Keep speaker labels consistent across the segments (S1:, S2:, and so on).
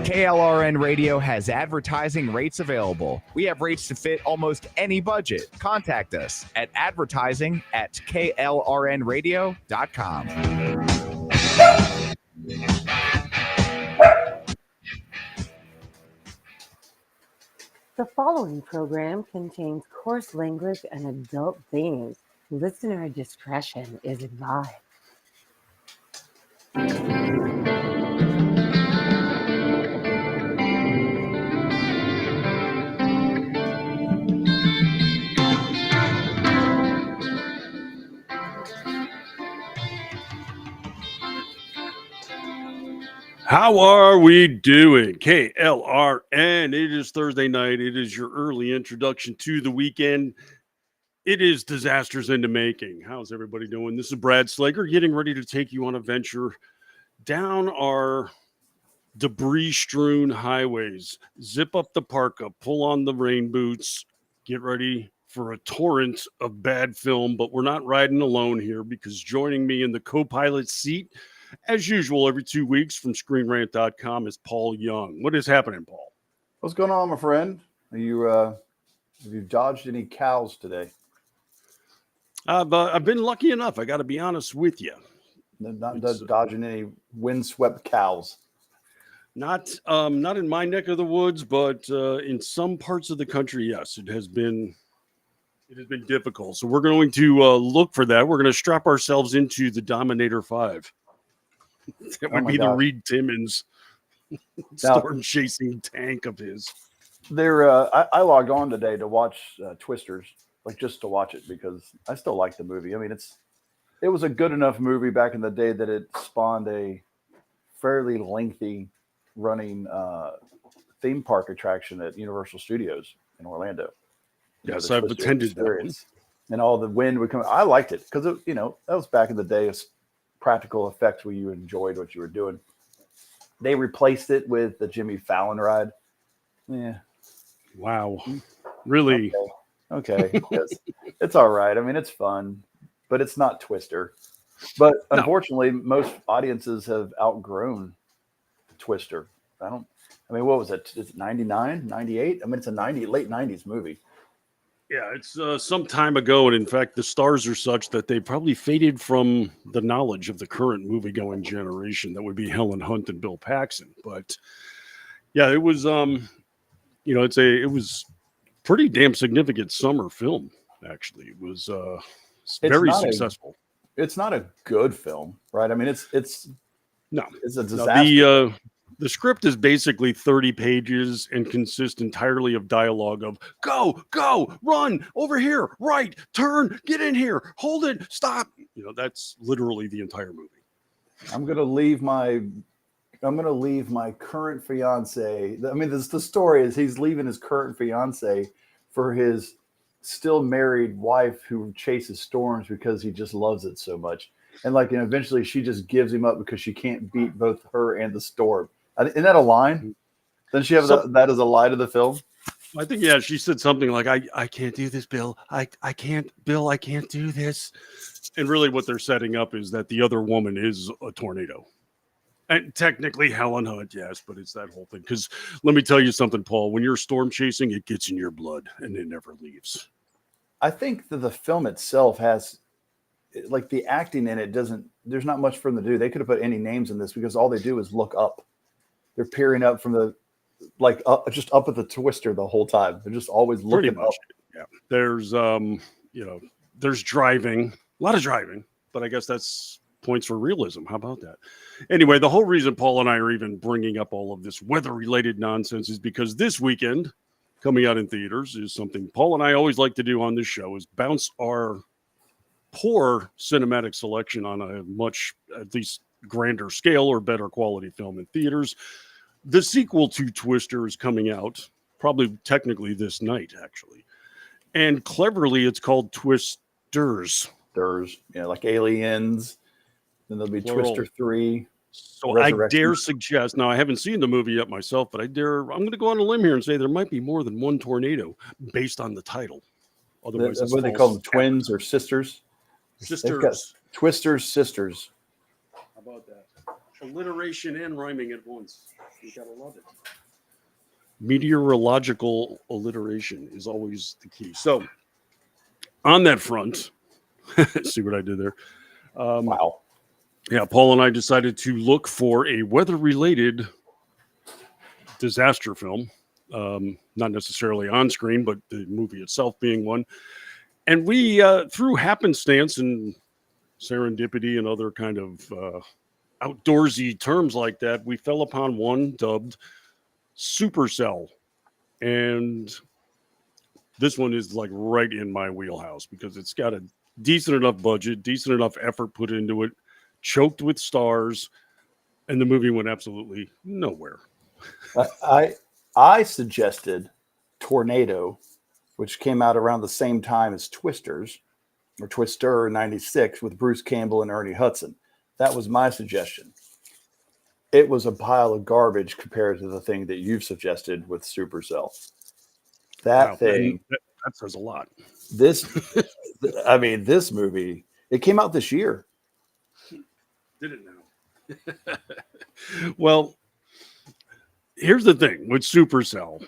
S1: KLRN Radio has advertising rates available. We have rates to fit almost any budget. Contact us at advertising@klrnradio.com.
S2: The following program contains coarse language and adult themes. Listener discretion is advised.
S3: How are we doing? KLRN. It is Thursday night. It is your early introduction to the weekend. It is disasters in the making. How's everybody doing? This is Brad Slager getting ready to take you on a venture down our debris-strewn highways. Zip up the parka, pull on the rain boots, get ready for a torrent of bad film. But we're not riding alone here, because joining me in the co-pilot seat, as usual, every 2 weeks from ScreenRant.com is Paul Young. What is happening, Paul?
S4: What's going on, my friend? Have you dodged any cows today?
S3: I've been lucky enough. I got to be honest with you.
S4: Not dodging any windswept cows.
S3: Not in my neck of the woods, but in some parts of the country, yes, it has been difficult. So we're going to look for that. We're going to strap ourselves into the Dominator 5. That would be the Reed Timmons storm chasing tank of his.
S4: I logged on today to watch Twisters, like just to watch it, because I still like the movie. I mean, it was a good enough movie back in the day that it spawned a fairly lengthy running theme park attraction at Universal Studios in Orlando.
S3: Yes, I've attended that one.
S4: And all the wind would come. I liked it because that was back in the day of practical effects where you enjoyed what you were doing. They replaced it with the Jimmy Fallon ride. Yeah.
S3: Wow. Really?
S4: Okay. It's all right. I mean, it's fun, but it's not Twister. But unfortunately, most audiences have outgrown Twister. What was it? Is it 99, 98? I mean, it's a late 90s movie.
S3: Yeah, it's some time ago, and in fact, the stars are such that they probably faded from the knowledge of the current movie-going generation. That would be Helen Hunt and Bill Paxton. But yeah, it was it was pretty damn significant summer film. Actually, it was very successful.
S4: It's not a good film, right? I mean, it's a disaster.
S3: The script is basically 30 pages and consists entirely of dialogue of go, run, over here, right, turn, get in here, hold it, stop. That's literally the entire movie.
S4: I'm gonna leave my current fiance. I mean, the story is he's leaving his current fiance for his still married wife who chases storms because he just loves it so much. And eventually she just gives him up because she can't beat both her and the storm. Isn't that a line? Doesn't she have that as a line of the film?
S3: I think, yeah, she said something like, I can't do this, Bill. I can't do this. And really what they're setting up is that the other woman is a tornado. And technically Helen Hunt, yes, but it's that whole thing. Because let me tell you something, Paul, when you're storm chasing, it gets in your blood and it never leaves.
S4: I think that the film itself has, the acting in it there's not much for them to do. They could have put any names in this because all they do is look up. They're peering up from just up at the Twister the whole time. They're just always looking up.
S3: Yeah. There's, there's driving, a lot of driving, but I guess that's points for realism. How about that? Anyway, the whole reason Paul and I are even bringing up all of this weather-related nonsense is because this weekend, coming out in theaters, is something Paul and I always like to do on this show, is bounce our poor cinematic selection on a much, at least, grander scale or better quality film in theaters. The sequel to Twister is coming out probably technically this night, actually. And cleverly, it's called Twisters.
S4: Yeah, like Aliens. Then there'll be Plural. Twister 3.
S3: So I dare suggest, now I haven't seen the movie yet myself, but I'm going to go on a limb here and say there might be more than one tornado based on the title. Otherwise,
S4: what do they call them? Twins or sisters?
S3: Sisters.
S4: Twisters, sisters.
S3: How about that? Alliteration and rhyming at once. You gotta love it. Meteorological alliteration is always the key. So, on that front, see what I did there?
S4: Wow.
S3: Yeah, Paul and I decided to look for a weather-related disaster film. Not necessarily on screen, but the movie itself being one. And we, through happenstance and serendipity and other kind of outdoorsy terms like that, we fell upon one dubbed Supercell. And this one is like right in my wheelhouse because it's got a decent enough budget, decent enough effort put into it, choked with stars, and the movie went absolutely nowhere.
S4: I suggested Tornado, which came out around the same time as Twisters, or Twister in '96 with Bruce Campbell and Ernie Hudson. That was my suggestion. It was a pile of garbage compared to the thing that you've suggested with Supercell. That thing.
S3: That says a lot.
S4: This movie, it came out this year.
S3: Did it now? Well, here's the thing with Supercell.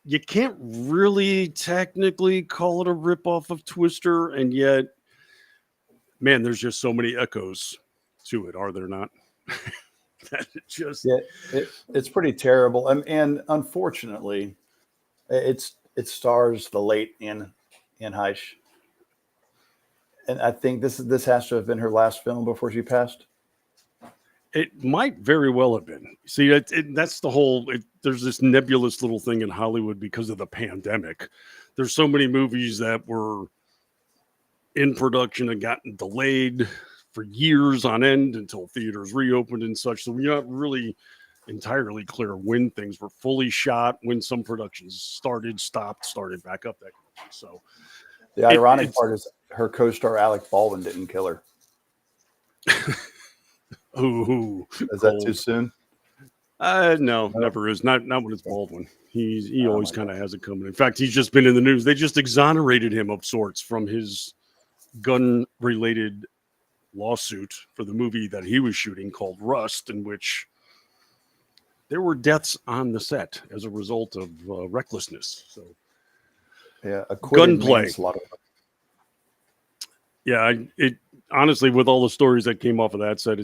S3: You can't really technically call it a ripoff of Twister, and yet, man, there's just so many echoes to it, are there not?
S4: It's pretty terrible, and unfortunately, it stars the late Anne Heche, and I think this has to have been her last film before she passed.
S3: It might very well have been. See, that's the whole. There's this nebulous little thing in Hollywood because of the pandemic. There's so many movies that were in production and gotten delayed for years on end until theaters reopened and such. So we're not really entirely clear when things were fully shot, when some productions stopped, started back up. That kind of thing. So
S4: the ironic part is her co-star Alec Baldwin didn't kill her.
S3: Ooh,
S4: is that too soon?
S3: No, never is. Not when it's Baldwin. He always kind of has it coming. In fact, he's just been in the news. They just exonerated him of sorts from his gun-related lawsuit for the movie that he was shooting called Rust, in which there were deaths on the set as a result of recklessness. So,
S4: yeah,
S3: gunplay. Yeah, it honestly, with all the stories that came off of that set,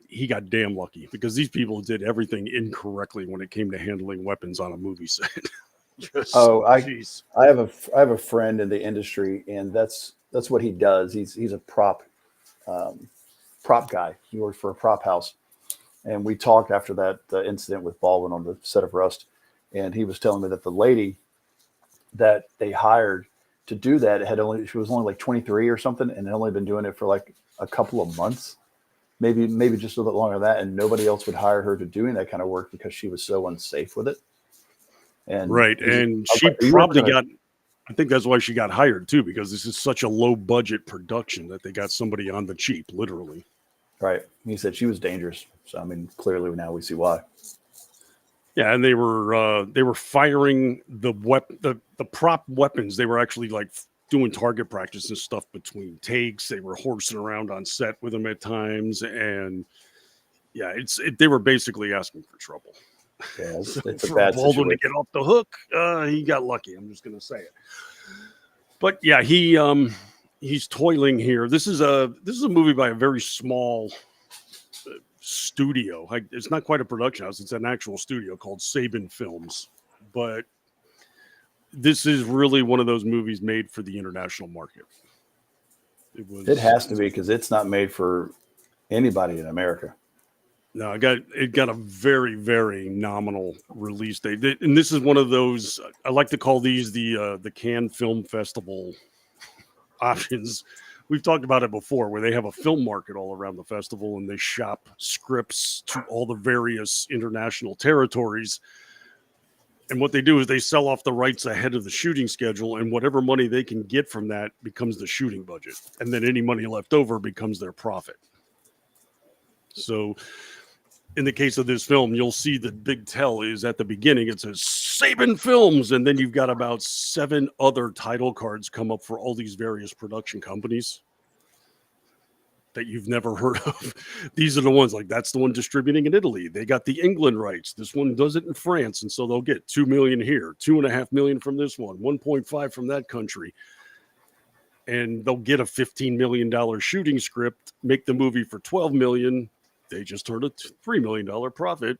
S3: he got damn lucky because these people did everything incorrectly when it came to handling weapons on a movie set.
S4: I have a friend in the industry, and that's what he does. He's a prop guy. He worked for a prop house, and we talked after that incident with Baldwin on the set of Rust, and he was telling me that the lady that they hired to do that she was only like 23 or something, and had only been doing it for like a couple of months, maybe just a little bit longer than that, and nobody else would hire her to doing that kind of work because she was so unsafe with it. And
S3: right, and she probably got. I think that's why she got hired too, because this is such a low budget production that they got somebody on the cheap, literally.
S4: Right. He said she was dangerous. So I mean, clearly now we see why.
S3: Yeah, and they were firing the prop weapons. They were actually like doing target practice and stuff between takes. They were horsing around on set with them at times, and yeah, they were basically asking for trouble.
S4: Yeah,
S3: so
S4: it's a
S3: for
S4: bad
S3: Baldwin
S4: situation.
S3: to get off the hook, he got lucky. I'm just going to say it. But yeah, he's toiling here. This is a movie by a very small studio. It's not quite a production house. It's an actual studio called Saban Films. But this is really one of those movies made for the international market.
S4: It has to be, because it's not made for anybody in America.
S3: No, it got a very, very nominal release date. And this is one of those, I like to call these the Cannes Film Festival options. We've talked about it before, where they have a film market all around the festival and they shop scripts to all the various international territories. And what they do is they sell off the rights ahead of the shooting schedule, and whatever money they can get from that becomes the shooting budget. And then any money left over becomes their profit. So in the case of this film, you'll see the big tell is at the beginning. It says Saban Films, and then you've got about 7 other title cards come up for all these various production companies. that you've never heard of. These are the ones, like that's the one distributing in Italy. They got the England rights. This one does it in France, and so they'll get 2 million here, 2.5 million from this one, 1.5 from that country. And they'll get a $15 million shooting script, make the movie for $12 million. They just turned a $3 million profit.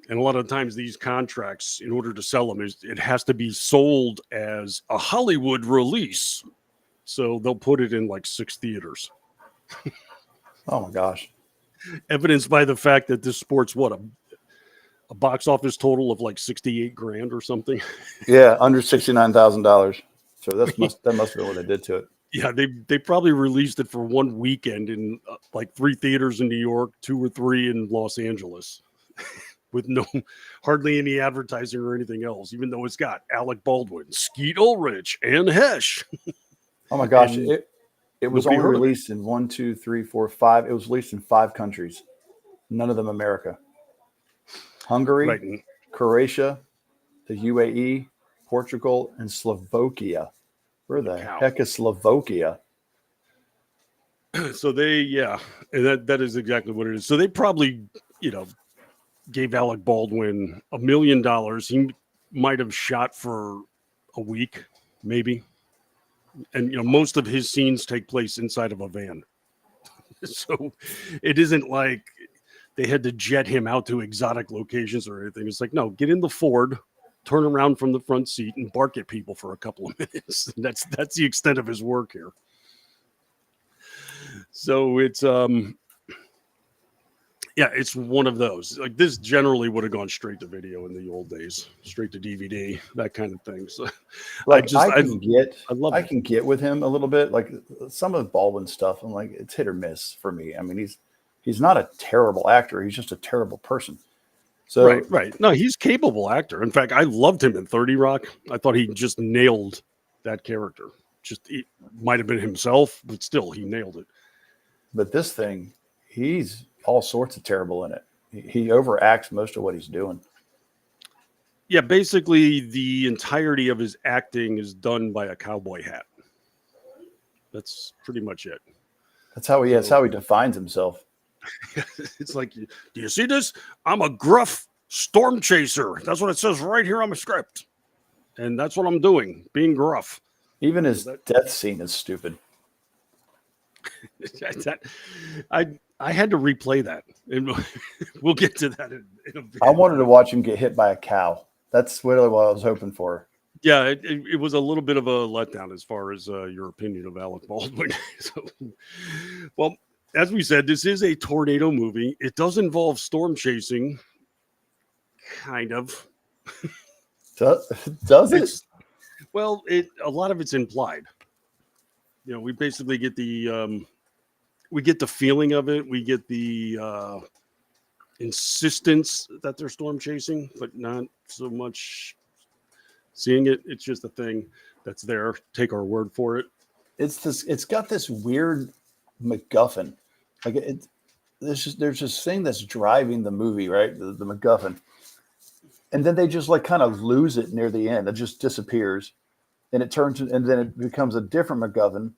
S3: And a lot of times these contracts, in order to sell them, it has to be sold as a Hollywood release. So they'll put it in like 6 theaters.
S4: Oh my gosh.
S3: Evidenced by the fact that this sports a box office total of like 68 grand or something.
S4: Yeah, under $69,000. So that must have been what they did to it.
S3: Yeah, they probably released it for one weekend in like 3 theaters in New York, 2 or 3 in Los Angeles, with hardly any advertising or anything else. Even though it's got Alec Baldwin, Skeet Ulrich, and Hesh.
S4: Oh my gosh!
S3: And
S4: it was only released in 1, 2, 3, 4, 5. It was released in 5 countries, none of them America. Hungary,
S3: Right.
S4: Croatia, the UAE, Portugal, and Slovakia. Where the heck is Slovakia?
S3: So and that is exactly what it is. So they probably, gave Alec Baldwin $1 million. He might have shot for a week, maybe. And, most of his scenes take place inside of a van. So it isn't like they had to jet him out to exotic locations or anything. It's like, no, get in the Ford, turn around from the front seat and bark at people for a couple of minutes. That's the extent of his work here. So it's it's one of those. Like this generally would have gone straight to video in the old days, straight to DVD, that kind of thing. So
S4: like I can get with him a little bit. Like some of the Baldwin stuff, I'm like, it's hit or miss for me. I mean, he's not a terrible actor. He's just a terrible person. So
S3: right. No, he's a capable actor. In fact, I loved him in 30 Rock. I thought he just nailed that character. It might have been himself, but still, he nailed it.
S4: But this thing, he's all sorts of terrible in it. He overacts most of what he's doing.
S3: Yeah, basically, the entirety of his acting is done by a cowboy hat. That's pretty much it.
S4: That's how he defines himself.
S3: It's like, do you see this? I'm a gruff storm chaser. That's what it says right here on my script. And that's what I'm doing, being gruff.
S4: Even his death scene is stupid.
S3: I had to replay that. And we'll get to that in a bit.
S4: I wanted to watch him get hit by a cow. That's really what I was hoping for.
S3: Yeah, it was a little bit of a letdown as far as your opinion of Alec Baldwin. Well, as we said, this is a tornado movie. It does involve storm chasing, kind of.
S4: Does it?
S3: Well, a lot of it's implied. We basically get the feeling of it. We get the insistence that they're storm chasing, but not so much seeing it. It's just a thing that's there. Take our word for it.
S4: It's got this weird MacGuffin. Like there's this thing that's driving the movie, right? The MacGuffin. And then they just like kind of lose it near the end. It just disappears. And then it becomes a different MacGuffin.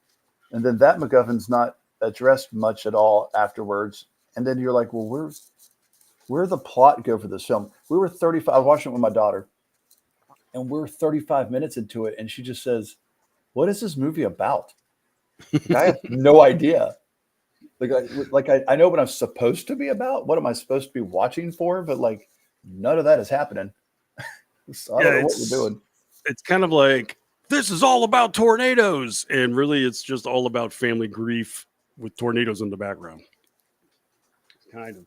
S4: And then that MacGuffin's not addressed much at all afterwards. And then you're like, well, where the plot go for this film? We were 35. I was watching it with my daughter. And we're 35 minutes into it. And she just says, what is this movie about? I have no idea. I know what I'm supposed to be about. What am I supposed to be watching for? But like none of that is happening. So I don't know what we're doing.
S3: It's kind of like, this is all about tornadoes. And really, it's just all about family grief with tornadoes in the background. Kind of.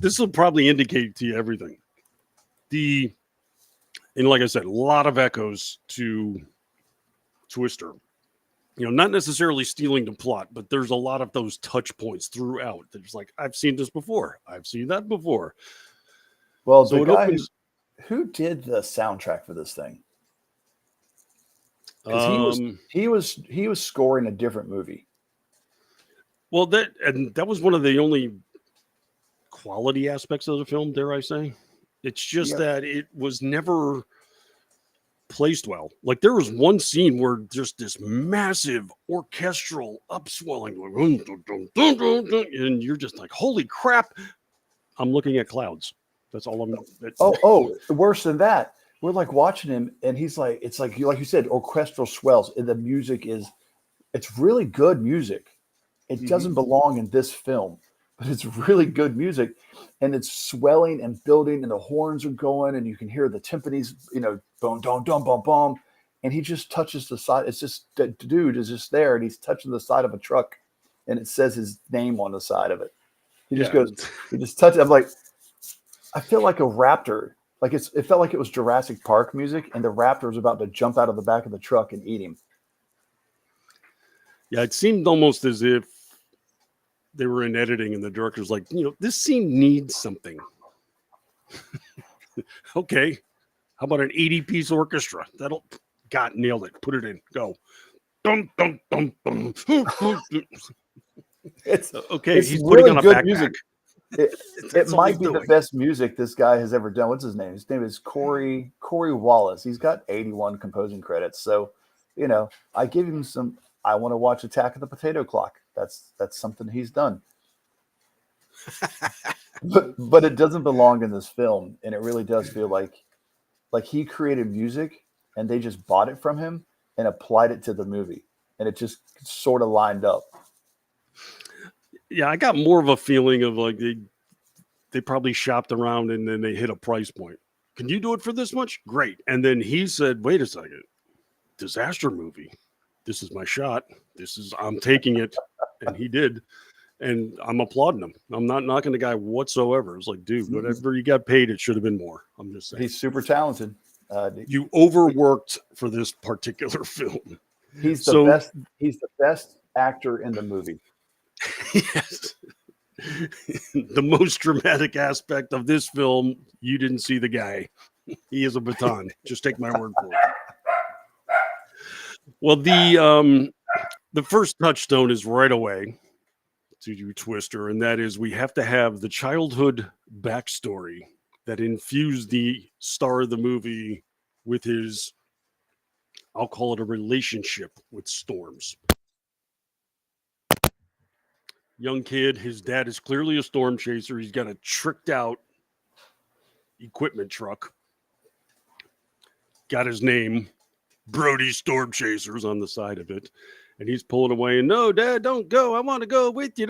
S3: This will probably indicate to you everything. And like I said, a lot of echoes to Twister. Not necessarily stealing the plot, but there's a lot of those touch points throughout. There's like, I've seen this before. I've seen that before.
S4: Well, so the guy who did the soundtrack for this thing? Because he was scoring a different movie.
S3: Well, that was one of the only quality aspects of the film, dare I say. It's just that it was never placed well. Like there was one scene where just this massive orchestral upswelling, like, dun, dun, dun, dun, dun, and you're just like, holy crap! I'm looking at clouds. That's all I'm.
S4: Oh, worse than that. We're like watching him, and he's like, it's like you said, orchestral swells, and the music it's really good music. It doesn't belong in this film, but it's really good music, and it's swelling and building, and the horns are going, and you can hear the timpanis, boom, dum, dum, bum, bum, and he just touches the side. It's just that dude is just there, and he's touching the side of a truck, and it says his name on the side of it. He just goes, he just touches. I'm like, I feel like a raptor. Like it felt like it was Jurassic Park music, and the raptor was about to jump out of the back of the truck and eat him.
S3: Yeah, it seemed almost as if they were in editing, and the director's like, this scene needs something. Okay, how about an 80-piece orchestra? Nailed it. Put it in. Go. Dum, dum, dum, dum.
S4: It's
S3: okay.
S4: It's
S3: he's
S4: really
S3: putting on a
S4: good
S3: backpack.
S4: music. It might be the best music this guy has ever done. What's his name? His name is Corey Wallace. He's got 81 composing credits. So, I give him some. I want to watch Attack of the Potato Clock. That's something he's done. but it doesn't belong in this film, and it really does feel like he created music and they just bought it from him and applied it to the movie, and it just sort of lined up.
S3: Yeah, I got more of a feeling of like they probably shopped around and then they hit a price point. Can you do it for this much? Great. And then he said, wait a second, disaster movie. This is my shot. I'm taking it. And he did. And I'm applauding him. I'm not knocking the guy whatsoever. It's like, dude, whatever you got paid, it should have been more. I'm just saying.
S4: He's super talented.
S3: You overworked for this particular film.
S4: He's the best. He's the best actor in the movie.
S3: Yes. The most dramatic aspect of this film, you didn't see the guy. He is a baton. Just take my word for it. Well, the first touchstone is right away to Twister, and that is we have to have the childhood backstory that infused the star of the movie with his, I'll call it a relationship with Storms. Young kid, his dad is clearly a storm chaser. He's got a tricked out equipment truck. Got his name, Brody Storm Chasers, on the side of it. And he's pulling away. And no, Dad, don't go. I want to go with you.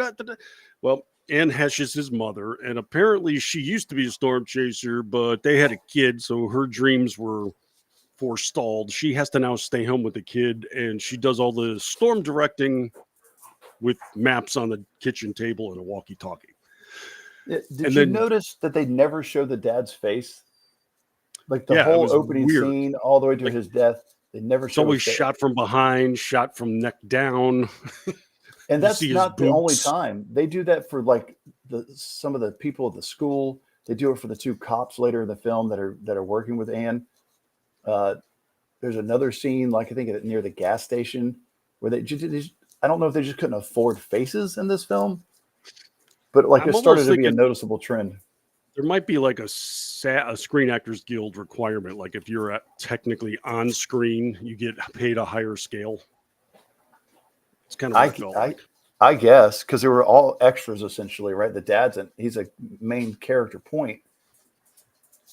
S3: Well, Ann Hesh is his mother. And apparently she used to be a storm chaser, but they had a kid. So her dreams were forestalled. She has to now stay home with the kid. And she does all the storm directing with maps on the kitchen table and a walkie-talkie.
S4: Did you notice that they never show the dad's face? Like the whole opening scene all the way to his death, they never show.
S3: It's always shot from behind, shot from neck down.
S4: And that's not the only time. They do that for like some of the people at the school. They do it for the two cops later in the film that are working with Anne. There's another scene, like I think near the gas station, where I don't know if they just couldn't afford faces in this film, but like it started to be a noticeable trend.
S3: There might be like a Screen Actors Guild requirement. Like if you're technically on screen, you get paid a higher scale. It's kind of
S4: I guess, because they were all extras essentially, right? The dad's he's a main character point.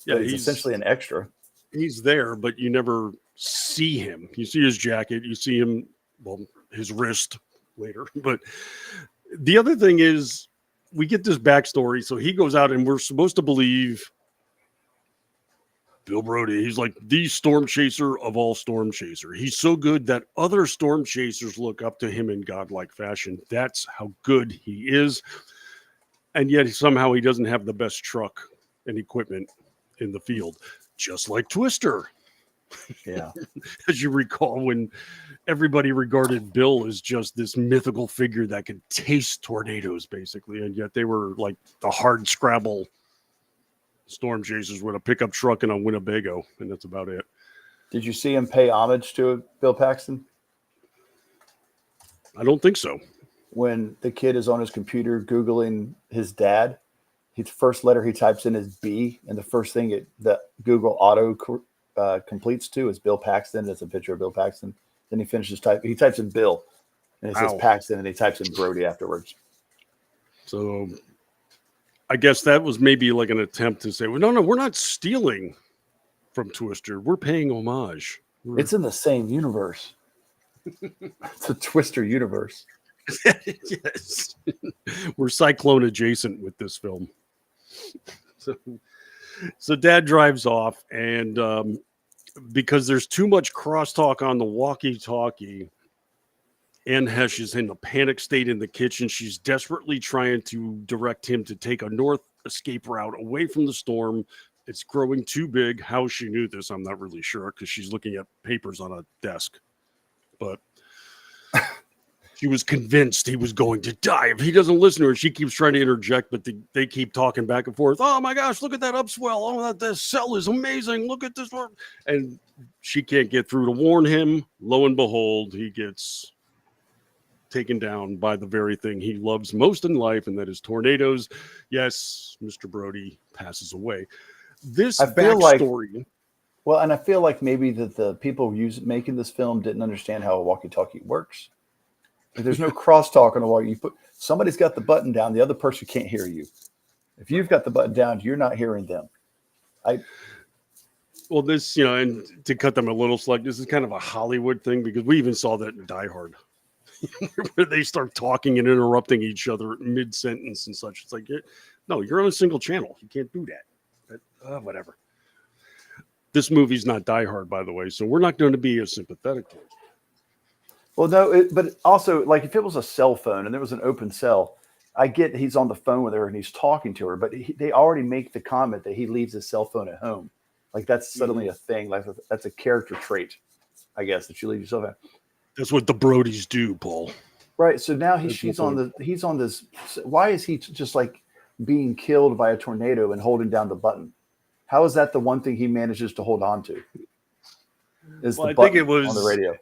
S4: Yeah, he's essentially an extra.
S3: He's there, but you never see him. You see his jacket, you see him, his wrist later. But the other thing is, we get this backstory. So he goes out and we're supposed to believe Bill Brody. He's like the storm chaser of all storm chaser. He's so good that other storm chasers look up to him in godlike fashion. That's how good he is. And yet somehow he doesn't have the best truck and equipment in the field, just like Twister.
S4: Yeah.
S3: As you recall, when everybody regarded Bill as just this mythical figure that could taste tornadoes, basically, and yet they were like the hard scrabble storm chasers with a pickup truck and a Winnebago, and that's about it.
S4: Did you see him pay homage to Bill Paxton?
S3: I don't think so.
S4: When the kid is on his computer Googling his dad, his first letter he types in is B, and the first thing the Google auto completes to is Bill Paxton. It's a picture of Bill Paxton. Then he finishes he types in Bill, and it says
S3: Wow.
S4: Paxton, and he types in Brody afterwards.
S3: So I guess that was maybe like an attempt to say, well, no, we're not stealing from Twister. We're paying homage.
S4: It's in the same universe. It's a Twister universe.
S3: Yes. We're Cyclone adjacent with this film. So Dad drives off, and because there's too much crosstalk on the walkie-talkie, Ann Hesh is in a panic state in the kitchen. She's desperately trying to direct him to take a north escape route away from the storm. It's growing too big. How she knew this, I'm not really sure, because she's looking at papers on a desk. But she was convinced he was going to die if he doesn't listen to her. She keeps trying to interject, but they keep talking back and forth. Oh my gosh, look at that upswell. Oh, that cell is amazing. Look at this one. And she can't get through to warn him. Lo and behold, he gets taken down by the very thing he loves most in life, and that is tornadoes. Yes, Mr. Brody passes away. This backstory.
S4: And I feel like maybe that the people making this film didn't understand how a walkie-talkie works. Like, there's no crosstalk on the walkie. Somebody's got the button down. The other person can't hear you. If you've got the button down, you're not hearing them.
S3: Well, this, and to cut them a little slack, this is kind of a Hollywood thing, because we even saw that in Die Hard, where they start talking and interrupting each other mid-sentence and such. It's like, no, you're on a single channel. You can't do that. But, whatever. This movie's not Die Hard, by the way, so we're not going to be as sympathetic to it.
S4: Well, no, but also, like, if it was a cell phone and there was an open cell, I get he's on the phone with her and he's talking to her, but they already make the comment that he leaves his cell phone at home. Like, that's suddenly a thing. Like, that's a character trait, I guess, that you leave your cell phone.
S3: That's what the Brodies do, Paul.
S4: Right. So now he's on this. Why is he just like being killed by a tornado and holding down the button? How is that the one thing he manages to hold on to?
S3: I think it was
S4: on the radio.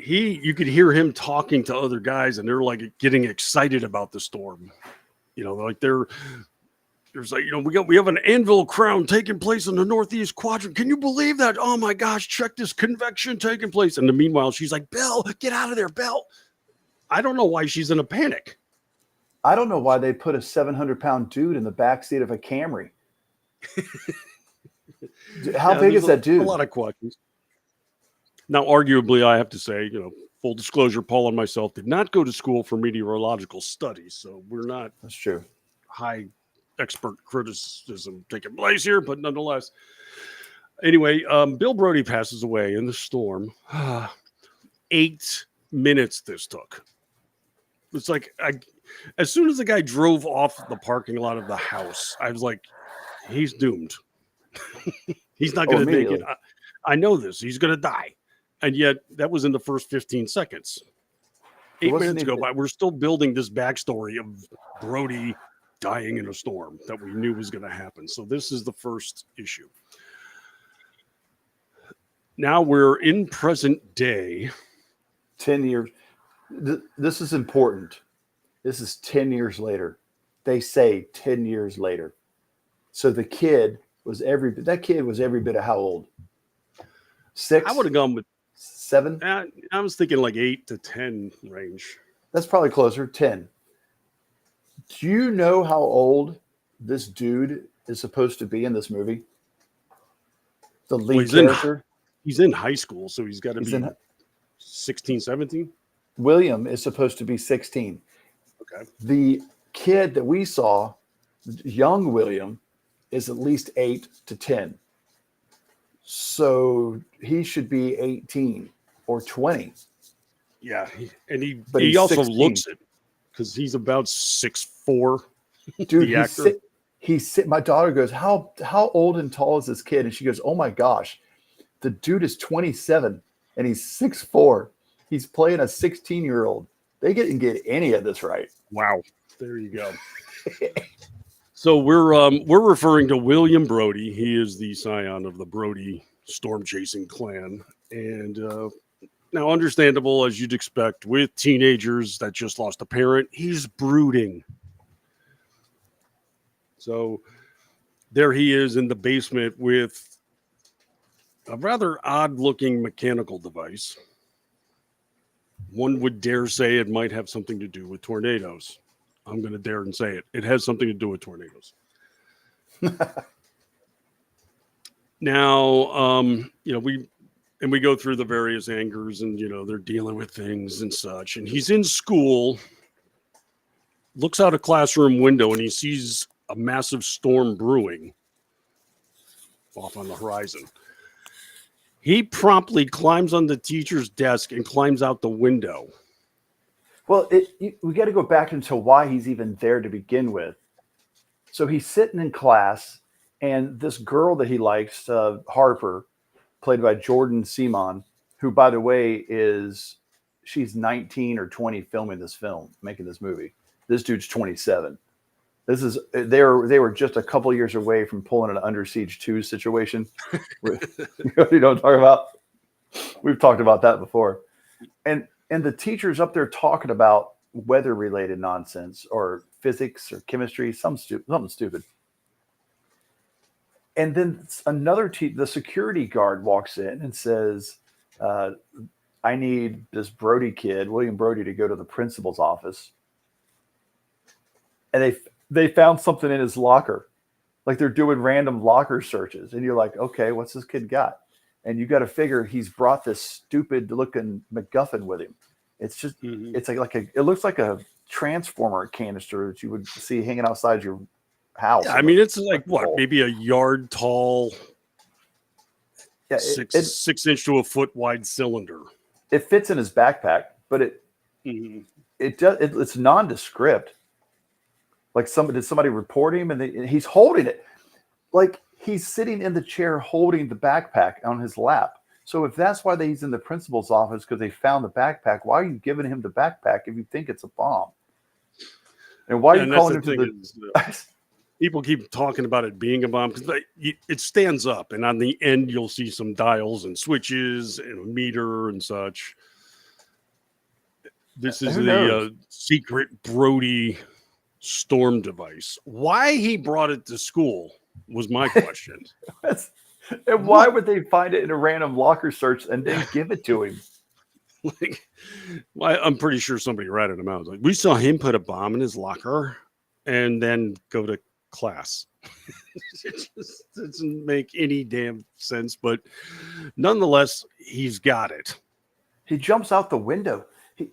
S3: You could hear him talking to other guys, and they're like getting excited about the storm. Like there's like, we have an anvil crown taking place in the northeast quadrant. Can you believe that? Oh my gosh, check this convection taking place. And meanwhile, she's like, Bill, get out of there, Bill. I don't know why she's in a panic.
S4: I don't know why they put a 700-pound dude in the backseat of a Camry. How big is that dude?
S3: A lot of questions. Now, arguably, I have to say, full disclosure, Paul and myself did not go to school for meteorological studies, so we're not.
S4: That's true.
S3: High expert criticism taking place here, but nonetheless. Anyway, Bill Brody passes away in the storm. 8 minutes this took. It's like, as soon as the guy drove off the parking lot of the house, I was like, he's doomed. He's not going to make it. I know this. He's going to die. And yet that was in the first 15 seconds. 8 minutes go by. We're still building this backstory of Brody dying in a storm that we knew was going to happen. So this is the first issue. Now we're in present day.
S4: 10 years. This is important. This is 10 years later. They say 10 years later. So the kid was every bit of how old? 6?
S3: I would have gone with
S4: 7.
S3: I was thinking like 8 to 10 range.
S4: That's probably closer. 10. Do you know how old this dude is supposed to be in this movie? The lead character?
S3: He's in high school, so he's got to be 16, 17.
S4: William is supposed to be 16.
S3: Okay.
S4: The kid that we saw, young William, is at least 8 to 10. So he should be 18 or 20.
S3: Yeah, he also
S4: 16.
S3: looks it because he's about 6'4".
S4: Dude,
S3: the actor.
S4: My daughter goes, how old and tall is this kid? And she goes, oh my gosh, the dude is 27 and he's 6'4". He's playing a 16-year-old. They didn't get any of this right.
S3: Wow, there you go. So we're referring to William Brody. He is the scion of the Brody storm chasing clan, and now understandable as you'd expect with teenagers that just lost a parent. He's brooding. So there he is in the basement with a rather odd-looking mechanical device. One would dare say it might have something to do with tornadoes. I'm going to dare and say it. It has something to do with tornadoes. Now, we go through the various angers, and they're dealing with things and such. And he's in school, looks out a classroom window, and he sees a massive storm brewing off on the horizon. He promptly climbs on the teacher's desk and climbs out the window.
S4: Well, we got to go back into why he's even there to begin with. So he's sitting in class, and this girl that he likes, Harper, played by Jordan Seaman, who, by the way, she's 19 or 20 filming this film, making this movie. This dude's 27. They were just a couple years away from pulling an Under Siege 2 situation. You know what I'm talking about? We've talked about that before. And the teacher's up there talking about weather-related nonsense or physics or chemistry, something stupid. And then the security guard walks in and says, I need this William Brody, to go to the principal's office. And they found something in his locker. Like they're doing random locker searches. And you're like, okay, what's this kid got? And you got to figure he's brought this stupid looking MacGuffin with him. It's just, It's it looks like a transformer canister that you would see hanging outside your house.
S3: Yeah, I mean, it's like what, maybe a yard tall, 6 inch to a foot wide cylinder.
S4: It fits in his backpack, but it's nondescript. Like did somebody report him? And he's holding it. Like he's sitting in the chair holding the backpack on his lap. So if that's why he's in the principal's office, because they found the backpack, why are you giving him the backpack if you think it's a bomb? And why are you calling him to the...
S3: People keep talking about it being a bomb because it stands up, and on the end you'll see some dials and switches and a meter and such. This is the secret Brody storm device. Why he brought it to school was my question.
S4: And why would they find it in a random locker search and then give it to him?
S3: I'm pretty sure somebody ratted him out. Like, we saw him put a bomb in his locker and then go to class. It just doesn't make any damn sense, but nonetheless, he's got it.
S4: He jumps out the window. He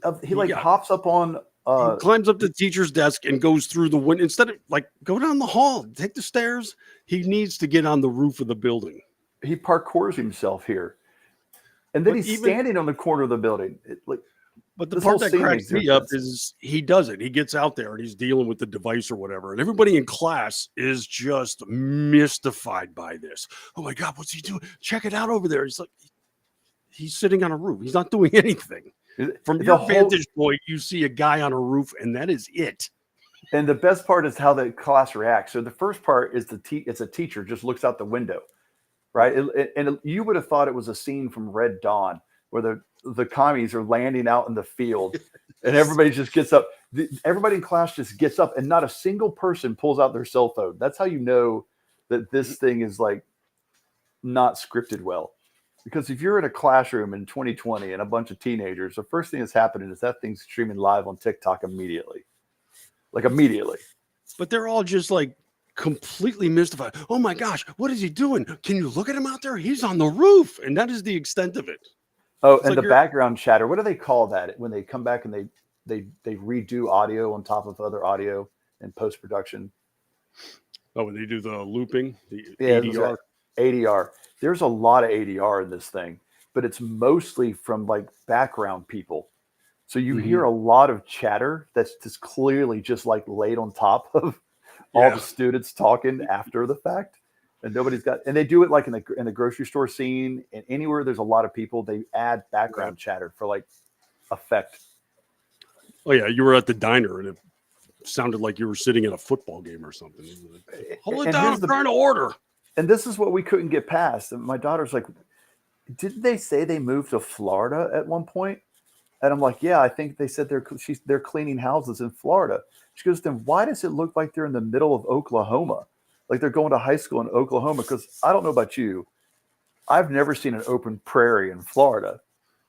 S4: hops up on.
S3: He climbs up the teacher's desk and goes through the window. Instead of go down the hall, take the stairs. He needs to get on the roof of the building.
S4: He parkours himself here, and then he's standing on the corner of the building.
S3: But the part that cracks me up is he does it. He gets out there and he's dealing with the device or whatever. And everybody in class is just mystified by this. Oh my God, what's he doing? Check it out over there. He's sitting on a roof. He's not doing anything. From your vantage point, you see a guy on a roof, and that is it.
S4: And the best part is how the class reacts. So the first part is it's a teacher just looks out the window, right? And you would have thought it was a scene from Red Dawn where the commies are landing out in the field, and everybody just gets up. Everybody in class just gets up, and not a single person pulls out their cell phone. That's how you know that this thing is not scripted well. Because if you're in a classroom in 2020 and a bunch of teenagers, the first thing that's happening is that thing's streaming live on TikTok immediately. Immediately.
S3: But they're all just completely mystified. Oh my gosh, what is he doing? Can you look at him out there? He's on the roof. And that is the extent of it.
S4: Oh, and the background chatter. What do they call that when they come back and they redo audio on top of other audio in post-production?
S3: Oh, when they do the looping, the ADR.
S4: ADR. There's a lot of ADR in this thing, but it's mostly from background people. So you hear a lot of chatter that's just clearly just laid on top of all the students talking after the fact, and and they do it in the grocery store scene and anywhere there's a lot of people, they add background chatter for effect.
S3: Oh yeah, you were at the diner and it sounded like you were sitting at a football game or something. Hold it down, I'm trying to order.
S4: And this is what we couldn't get past. And my daughter's like, didn't they say they moved to Florida at one point? And I'm like, yeah, I think they said they're cleaning houses in Florida. She goes, then why does it look like they're in the middle of Oklahoma? Like they're going to high school in Oklahoma? Because I don't know about you, I've never seen an open prairie in Florida.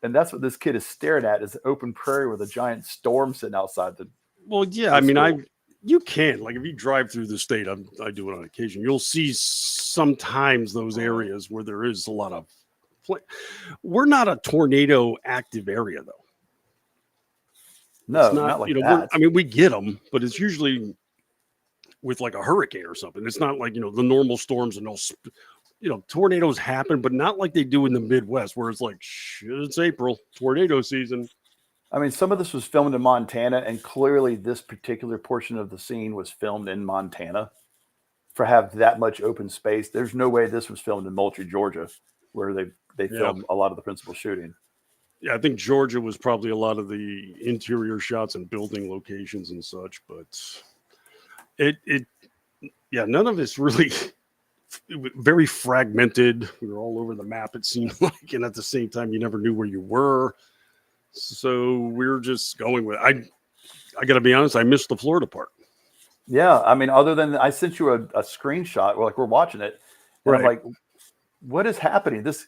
S4: And that's what this kid is staring at, is an open prairie with a giant storm sitting outside the
S3: Well, yeah,
S4: the
S3: I mean,
S4: school.
S3: you can, like, if you drive through the state, I do it on occasion. You'll see sometimes those areas where there is a lot of. We're not a tornado active area, though. It's
S4: No,
S3: not,
S4: not like
S3: we're,
S4: that.
S3: I mean, we get them, but it's usually with like a hurricane or something. It's not like, the normal storms and those, tornadoes happen, but not like they do in the Midwest where it's like, shit, it's April, tornado season.
S4: I mean, some of this was filmed in Montana, and clearly this particular portion of the scene was filmed in Montana for have that much open space. There's no way this was filmed in Moultrie, Georgia, where they
S3: Yeah.
S4: filmed a lot of the principal shooting.
S3: Yeah, I think Georgia was probably a lot of the interior shots and building locations and such, but none of it's really very fragmented. We were all over the map, it seemed like, and at the same time, you never knew where you were. So we're just going with. I got to be honest, I missed the Florida part.
S4: Yeah, I mean, other than I sent you a screenshot, we're watching it, and I'm
S3: Right.
S4: like, what is happening? This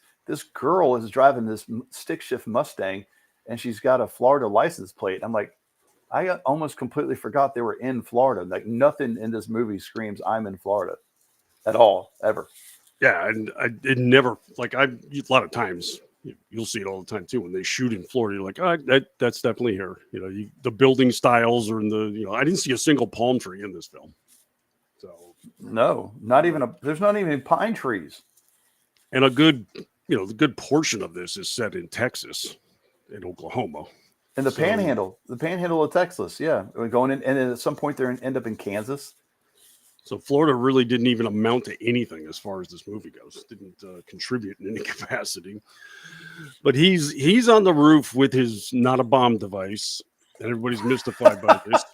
S4: girl is driving this stick shift Mustang, and she's got a Florida license plate. I'm like, I almost completely forgot they were in Florida. Like, nothing in this movie screams I'm in Florida at all, ever.
S3: Yeah, and it never, like, a lot of times you'll see it all the time too when they shoot in Florida. You're like, oh, that's definitely here. The building styles are in the. I didn't see a single palm tree in this film. So
S4: No, there's not even pine trees.
S3: and a good, the good portion of this is set in Texas, in Oklahoma.
S4: And the panhandle of Texas, yeah, we're going in, and then at some point they end up in Kansas.
S3: So Florida really didn't even amount to anything as far as this movie goes. Didn't contribute in any capacity. But he's on the roof with his not a bomb device, and everybody's mystified by this.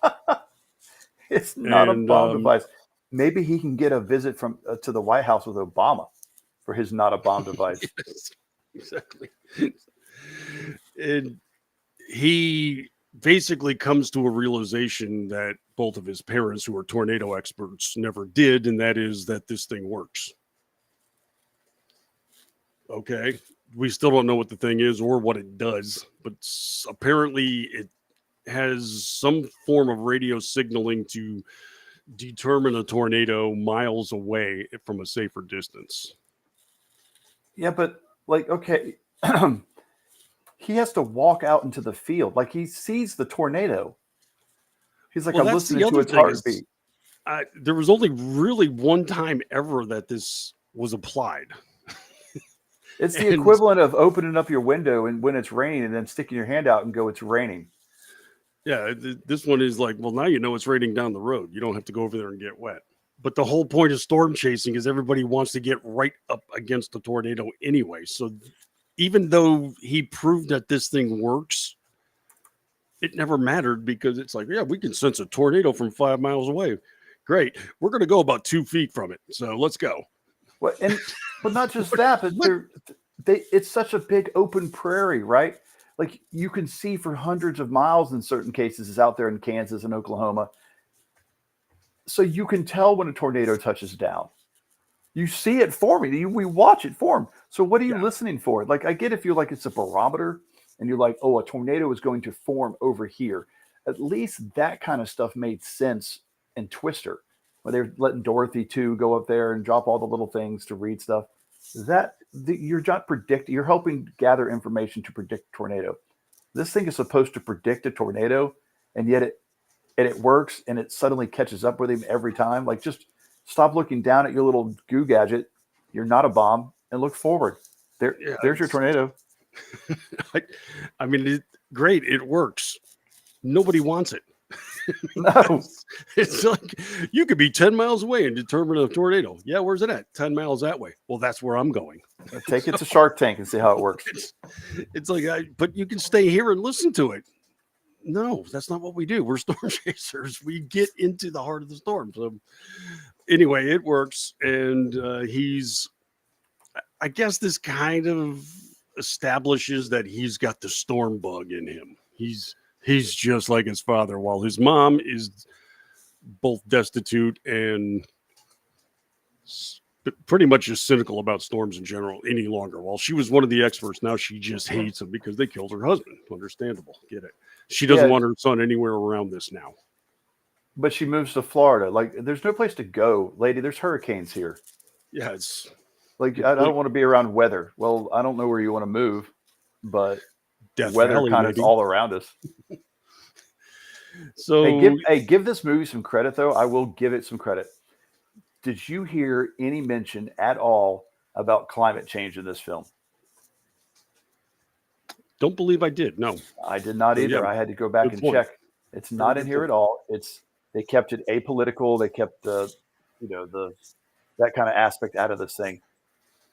S4: It's not a bomb device. Maybe he can get a visit from to the White House with Obama for his not a bomb device.
S3: Yes, exactly. And he basically comes to a realization that both of his parents, who are tornado experts, never did, and that is that this thing works. Okay. We still don't know what the thing is or what it does, but apparently it has some form of radio signaling to determine a tornado miles away from a safer distance.
S4: Yeah, but like, okay, he has to walk out into the field. Like, he sees the tornado. He's like, I'm listening to its heartbeat.
S3: There was only really one time ever that this was applied.
S4: It's the equivalent of opening up your window and when it's raining and then sticking your hand out and go, it's raining.
S3: Yeah, this one is like, well, now you know it's raining down the road. You don't have to go over there and get wet. But the whole point of storm chasing is everybody wants to get right up against the tornado anyway. So even though he proved that this thing works, it never mattered because it's like, yeah, we can sense a tornado from 5 miles away. Great. We're going to go about 2 feet from it. So let's go.
S4: Well, but not just that, but it's such a big open prairie, right? Like, you can see for hundreds of miles in certain cases is out there in Kansas and Oklahoma. So you can tell when a tornado touches down. You see it forming. We watch it form. So what are you listening for? Like, I get if you're like, it's a barometer and you're like, oh, a tornado is going to form over here. At least that kind of stuff made sense in Twister, where they're letting Dorothy too go up there and drop all the little things to read stuff. You're not predicting. You're helping gather information to predict a tornado. This thing is supposed to predict a tornado, and yet it works, and it suddenly catches up with him every time. Like, just stop looking down at your little goo gadget. You're not a bomb, and look forward. There's your tornado.
S3: I mean, great. It works. Nobody wants it.
S4: No.
S3: It's like you could be 10 miles away and determine a tornado. Yeah, where's it at? 10 miles that way. Well, that's where I'm going.
S4: Take it to Shark Tank and see how it works.
S3: It's like, but you can stay here and listen to it. No, that's not what we do. We're storm chasers. We get into the heart of the storm. So anyway, it works. And I guess this kind of establishes that he's got the storm bug in him. He's just like his father, while his mom is both destitute and pretty much just cynical about storms in general any longer. While she was one of the experts, now she just hates them because they killed her husband. Understandable. Get it. She doesn't want her son anywhere around this now.
S4: But she moves to Florida. Like, there's no place to go, lady. There's hurricanes here.
S3: Yeah, it's
S4: like, I don't want to be around weather. Well, I don't know where you want to move, but
S3: Death
S4: weather
S3: Valley,
S4: kind of all around us.
S3: So
S4: give this movie some credit, though. I will give it some credit. Did you hear any mention at all about climate change in this film?
S3: Don't believe I did. No,
S4: I did not either.
S3: Yeah.
S4: I had to go back and check. It's not in here at all. They kept it apolitical. They kept that kind of aspect out of this thing.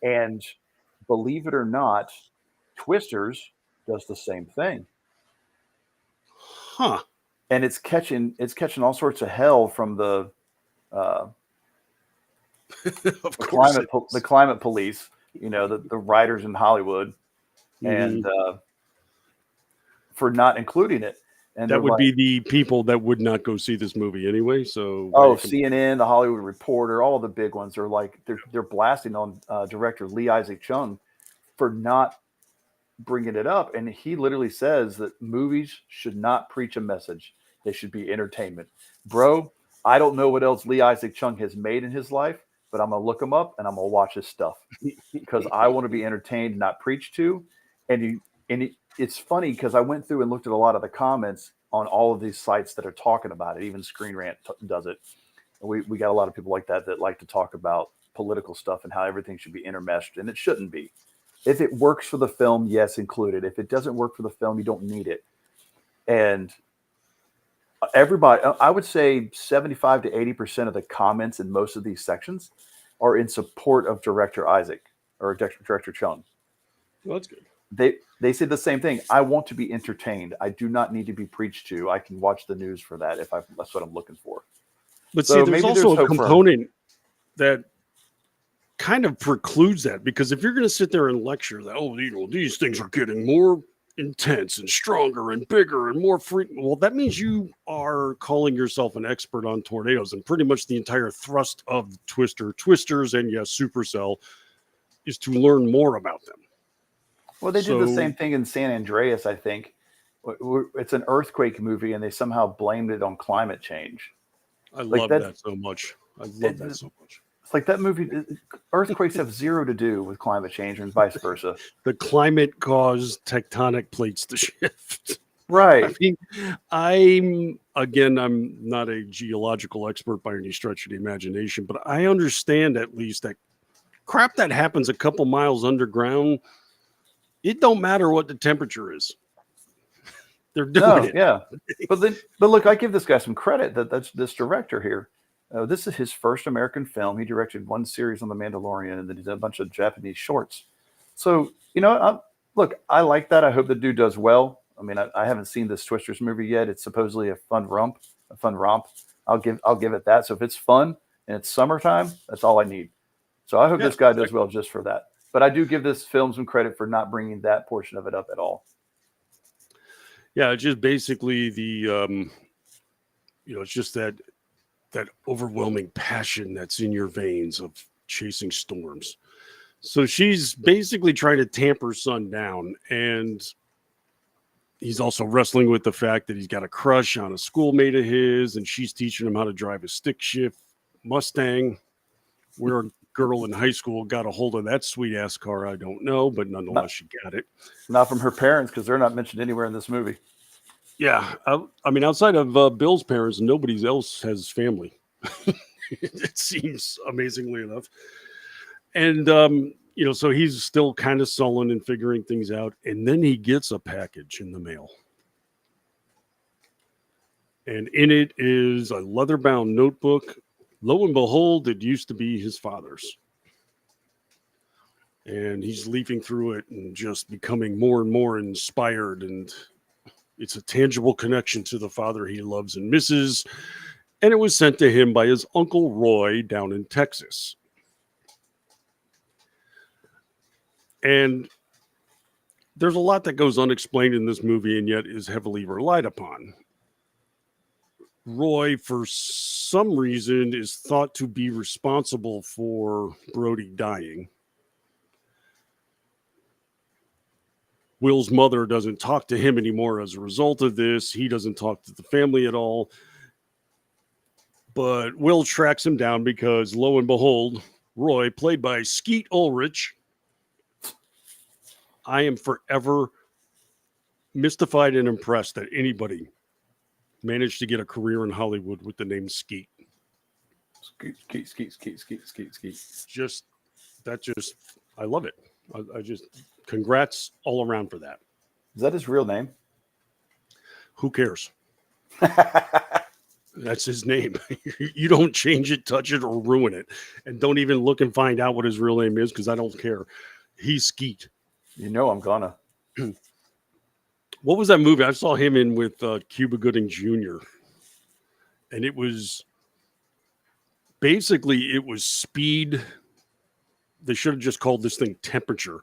S4: And believe it or not, Twisters does the same thing.
S3: Huh.
S4: And it's catching all sorts of hell from the the climate police, the writers in Hollywood, and for not including it. And
S3: that would be the people that would not go see this movie anyway. So
S4: CNN, the Hollywood Reporter, all the big ones are like they're blasting on director Lee Isaac Chung for not bringing it up. And he literally says that movies should not preach a message. They should be entertainment. Bro, I don't know what else Lee Isaac Chung has made in his life, but I'm going to look him up and I'm going to watch his stuff because I want to be entertained, not preached to. It's funny because I went through and looked at a lot of the comments on all of these sites that are talking about it. Even Screen Rant does it. We got a lot of people like that like to talk about political stuff and how everything should be intermeshed, and it shouldn't be. If it works for the film, yes, include it. If it doesn't work for the film, you don't need it. And everybody, I would say 75 to 80% of the comments in most of these sections are in support of director Isaac or director Chung.
S3: Well, that's good.
S4: They say the same thing. I want to be entertained. I do not need to be preached to. I can watch the news for that that's what I'm looking for.
S3: But see, there's also a component that kind of precludes that, because if you're going to sit there and lecture that, these things are getting more intense and stronger and bigger and more frequent, well, that means you are calling yourself an expert on tornadoes, and pretty much the entire thrust of Twisters, and yes, Supercell, is to learn more about them.
S4: Well, they did the same thing in San Andreas, I think. It's an earthquake movie, and they somehow blamed it on climate change.
S3: I love that so much. It's
S4: like that movie. Earthquakes have zero to do with climate change and vice versa.
S3: The climate caused tectonic plates to shift.
S4: Right.
S3: I mean, I'm not a geological expert by any stretch of the imagination, but I understand at least that crap that happens a couple miles underground, it don't matter what the temperature is. They're doing it.
S4: Yeah. But look, I give this guy some credit that's this director here. This is his first American film. He directed one series on The Mandalorian, and then he did a bunch of Japanese shorts. So, I like that. I hope the dude does well. I mean, I haven't seen this Twisters movie yet. It's supposedly a fun romp. I'll give it that. So if it's fun and it's summertime, that's all I need. So I hope this guy does well just for that. But I do give this film some credit for not bringing that portion of it up at all.
S3: Yeah, it's just basically the, it's just that overwhelming passion that's in your veins of chasing storms. So she's basically trying to tamp her son down, and he's also wrestling with the fact that he's got a crush on a schoolmate of his, and she's teaching him how to drive a stick shift Mustang. Where a girl in high school got a hold of that sweet ass car, I don't know, but nonetheless, she got it.
S4: Not from her parents, because they're not mentioned anywhere in this movie.
S3: Yeah, I mean, outside of Bill's parents, nobody else has family. It seems, amazingly enough. And so he's still kind of sullen and figuring things out, and then he gets a package in the mail. And in it is a leather-bound notebook. Lo and behold, it used to be his father's. And he's leafing through it and just becoming more and more inspired. And it's a tangible connection to the father he loves and misses. And it was sent to him by his Uncle Roy down in Texas. And there's a lot that goes unexplained in this movie and yet is heavily relied upon. Roy, for some reason, is thought to be responsible for Brody dying. Will's mother doesn't talk to him anymore as a result of this. He doesn't talk to the family at all. But Will tracks him down because, lo and behold, Roy, played by Skeet Ulrich, I am forever mystified and impressed that anybody managed to get a career in Hollywood with the name Skeet.
S4: Skeet.
S3: I love it. I just, congrats all around for that.
S4: Is that his real name?
S3: Who cares? That's his name. You don't change it, touch it, or ruin it. And don't even look and find out what his real name is because I don't care. He's Skeet.
S4: You know I'm gonna.
S3: What was that movie? I saw him in with Cuba Gooding Jr. And it was speed. They should have just called this thing temperature.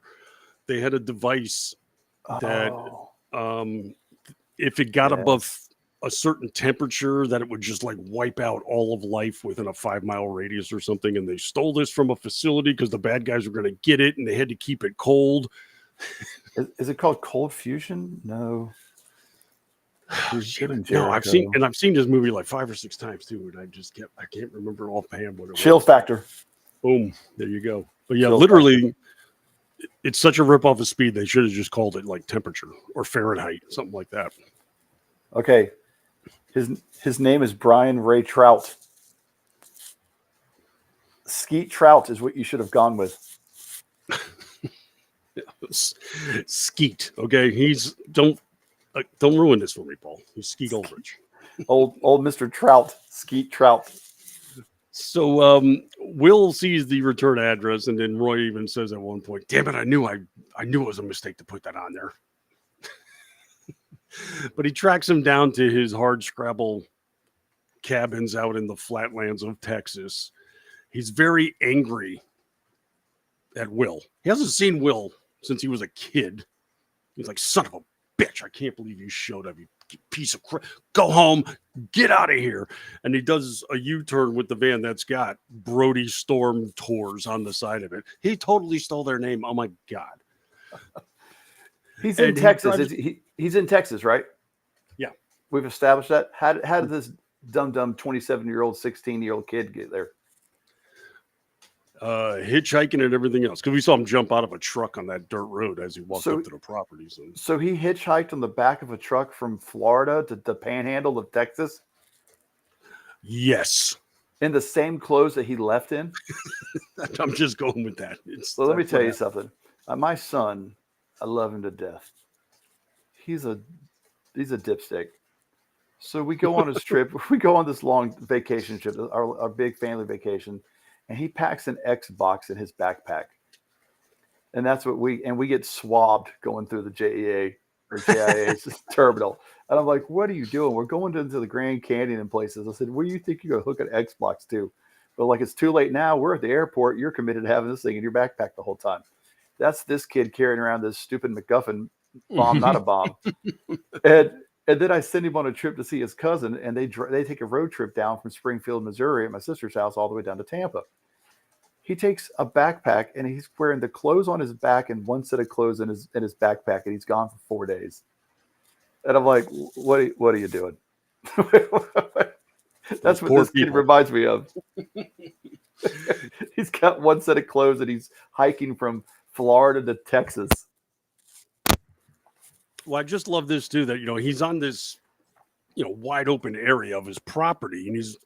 S3: They had a device that if it got above a certain temperature, that it would just like wipe out all of life within a 5-mile radius or something. And they stole this from a facility because the bad guys were going to get it and they had to keep it cold.
S4: Is it called Cold Fusion? No.
S3: No, I've seen this movie like 5 or 6 times too, and I can't remember offhand what it was.
S4: Chill Factor.
S3: Boom, there you go. But yeah,
S4: Chill
S3: literally,
S4: Factor.
S3: It's such a rip off of Speed. They should have just called it like temperature or Fahrenheit, something like that.
S4: Okay, his name is Brian Ray Trout. Skeet Trout is what you should have gone with.
S3: Skeet. Okay, don't ruin this for me, Paul. He's Skeet Ulrich.
S4: Old Mr. Trout, Skeet Trout.
S3: So Will sees the return address, and then Roy even says at one point, "Damn it, I knew it was a mistake to put that on there." But he tracks him down to his hard scrabble cabins out in the flatlands of Texas. He's very angry at Will. He hasn't seen Will since he was a kid. He's like, "Son of a bitch, I can't believe you showed up, you piece of crap. Go home, get out of here." And he does a U-turn with the van that's got Brody Storm Tours on the side of it. He totally stole their name. Oh my God.
S4: He's in Texas. He's in Texas, right?
S3: Yeah.
S4: We've established that. How did this dumb 27-year-old, 16-year-old kid get there?
S3: Hitchhiking and everything else, because we saw him jump out of a truck on that dirt road as he walked up to the property.
S4: So he hitchhiked on the back of a truck from Florida to the panhandle of Texas?
S3: Yes.
S4: In the same clothes that he left in?
S3: I'm just going with that.
S4: So let me tell you something. My son, I love him to death. He's a dipstick. So we go on his trip. We go on this long vacation trip, our big family vacation. And he packs an Xbox in his backpack. And that's what we get swabbed going through the JEA or JIA's terminal. And I'm like, "What are you doing? We're going into the Grand Canyon and places." I said, "Where do you think you're going to hook an Xbox to?" But like, it's too late now. We're at the airport. You're committed to having this thing in your backpack the whole time. That's this kid carrying around this stupid MacGuffin bomb, not a bomb. And then I send him on a trip to see his cousin, and they take a road trip down from Springfield, Missouri, at my sister's house, all the way down to Tampa. He takes a backpack and he's wearing the clothes on his back and one set of clothes in his backpack, and he's gone for 4 days. And I'm like, what are you doing? That's what this kid reminds me of. He's got one set of clothes and he's hiking from Florida to Texas.
S3: Well, I just love this too, that, he's on this, wide open area of his property, and he's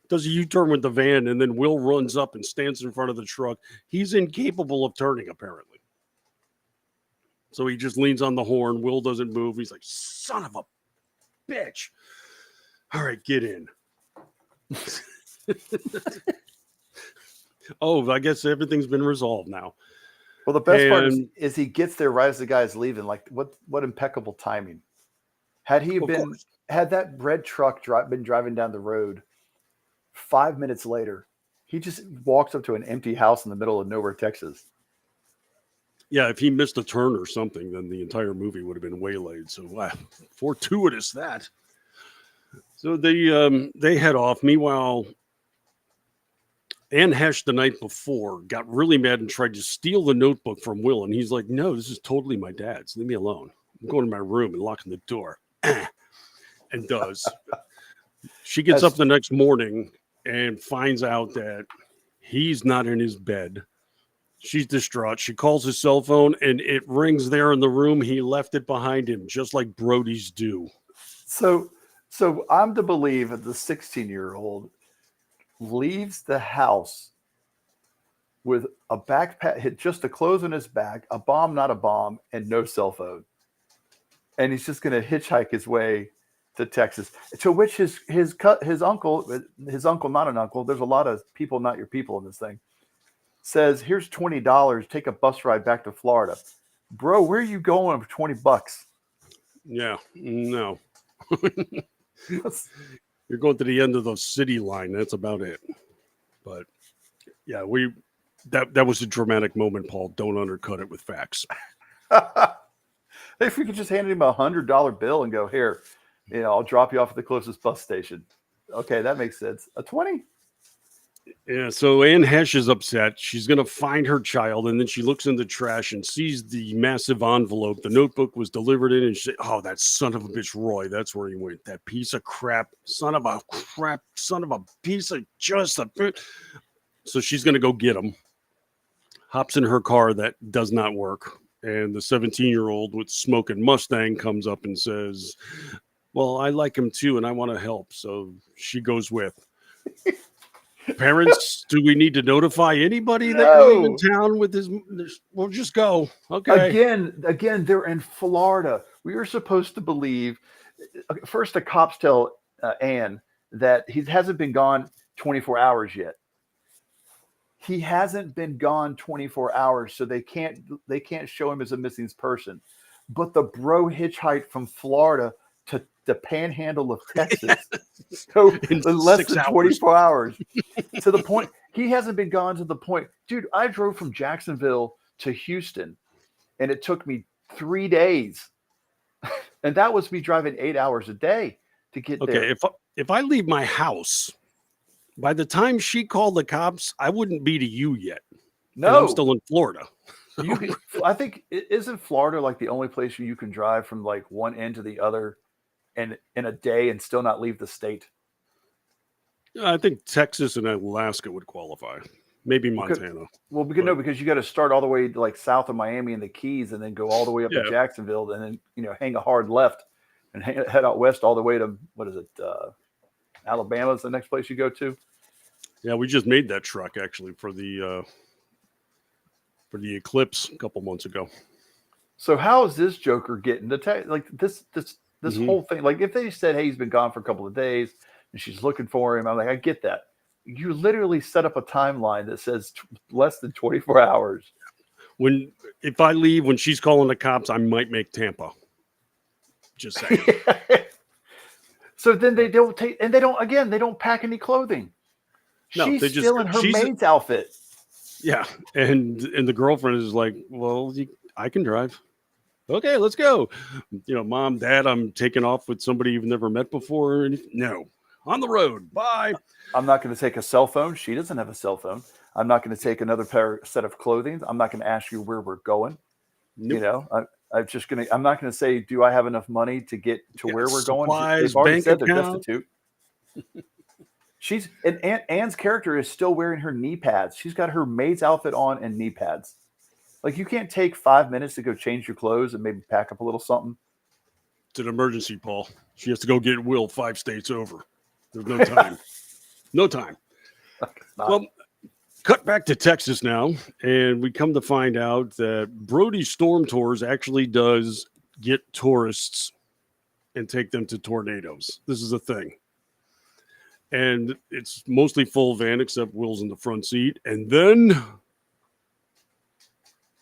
S3: does a U-turn with the van, and then Will runs up and stands in front of the truck. He's incapable of turning, apparently. So he just leans on the horn. Will doesn't move. He's like, "Son of a bitch. All right, get in." Oh, I guess everything's been resolved now.
S4: Well, the best part is he gets there right as the guy's leaving. Like, what impeccable timing. Had that red truck been driving down the road 5 minutes later, he just walks up to an empty house in the middle of nowhere, Texas.
S3: Yeah, if he missed a turn or something, then the entire movie would have been waylaid. So fortuitous that. So they head off. Meanwhile, Ann Hesh the night before got really mad and tried to steal the notebook from Will. And he's like, no, this is totally my dad's. Leave me alone. I'm going to my room and locking the door. And does. She gets up the next morning and finds out that he's not in his bed. She's distraught. She calls his cell phone and it rings there in the room. He left it behind him, just like Brodies do.
S4: So I'm to believe that the 16-year-old leaves the house with a backpack, just the clothes on his back, a bomb, not a bomb, and no cell phone. And he's just going to hitchhike his way to Texas. To which his uncle, not an uncle, there's a lot of people, not your people in this thing, says, here's $20, take a bus ride back to Florida. Bro, where are you going for $20?
S3: Yeah, no. You're going to the end of the city line. That's about it. But yeah, that was a dramatic moment, Paul. Don't undercut it with facts.
S4: If we could just hand him $100 bill and go, here, I'll drop you off at the closest bus station. Okay, that makes sense. A 20?
S3: Yeah, so Ann Hesh is upset. She's going to find her child, and then she looks in the trash and sees the massive envelope. The notebook was delivered in, and she said, oh, that son of a bitch, Roy, that's where he went. That piece of crap, son of a piece of just a bit. So she's going to go get him. Hops in her car that does not work, and the 17-year-old with smoking Mustang comes up and says, well, I like him too, and I want to help. So she goes with. Parents, do we need to notify anybody that you're leaving town with this? We'll just go. Okay.
S4: Again, they're in Florida. We were supposed to believe. First, the cops tell Ann that he hasn't been gone 24 hours yet. He hasn't been gone 24 hours, so they can't show him as a missing person. But the bro hitchhiked from Florida to the panhandle of Texas. So in less than 24 hours. To the point, he hasn't been gone to the point. Dude, I drove from Jacksonville to Houston, and it took me 3 days. And that was me driving 8 hours a day to get there.
S3: Okay, if I leave my house, by the time she called the cops, I wouldn't be to you yet.
S4: No.
S3: I'm still in Florida.
S4: I think, isn't Florida like the only place where you can drive from like one end to the other and in a day and still not leave the state?
S3: I think Texas and Alaska would qualify. Maybe Montana.
S4: Because you got to start all the way like south of Miami and the Keys and then go all the way up to Jacksonville and then, hang a hard left and head out west all the way to, Alabama is the next place you go to.
S3: Yeah, we just made that truck actually for the eclipse a couple months ago.
S4: So how is this Joker getting the this whole thing? Like if they said, hey, he's been gone for a couple of days and she's looking for him, I'm like, I get that. You literally set up a timeline that says less than 24 hours.
S3: If I leave when she's calling the cops, I might make Tampa. Just saying.
S4: So then they don't take, and they don't pack any clothing.
S3: No,
S4: she's still in her maid's outfit.
S3: Yeah, and the girlfriend is like, well, I can drive. Okay, let's go. Mom, Dad, I'm taking off with somebody you've never met before. No, on the road. Bye.
S4: I'm not going to take a cell phone. She doesn't have a cell phone. I'm not going to take another set of clothing. I'm not going to ask you where we're going. Nope. I'm not going to say, do I have enough money to get to where we're going? They've already said they're destitute. Ann's character is still wearing her knee pads. She's got her maid's outfit on and knee pads. Like you can't take 5 minutes to go change your clothes and maybe pack up a little something.
S3: It's an emergency, Paul. She has to go get Will 5 states over. There's no time. No time. Well, cut back to Texas now, and we come to find out that Brody Storm Tours actually does get tourists and take them to tornadoes. This is a thing. And it's mostly full van, except Will's in the front seat. And then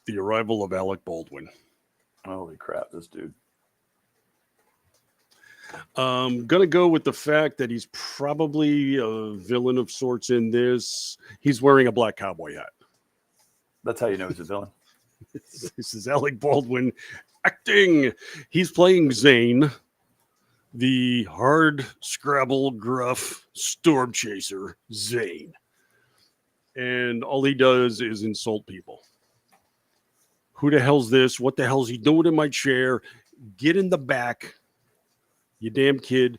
S3: the arrival of Alec Baldwin.
S4: Holy crap, this dude.
S3: Gonna go with the fact that he's probably a villain of sorts in this. He's wearing a black cowboy hat.
S4: That's how you know he's a villain.
S3: This is Alec Baldwin acting. He's playing Zane, the hard scrabble gruff storm chaser, Zane. And all he does is insult people. Who the hell's this? What the hell's he doing in my chair? Get in the back, you damn kid.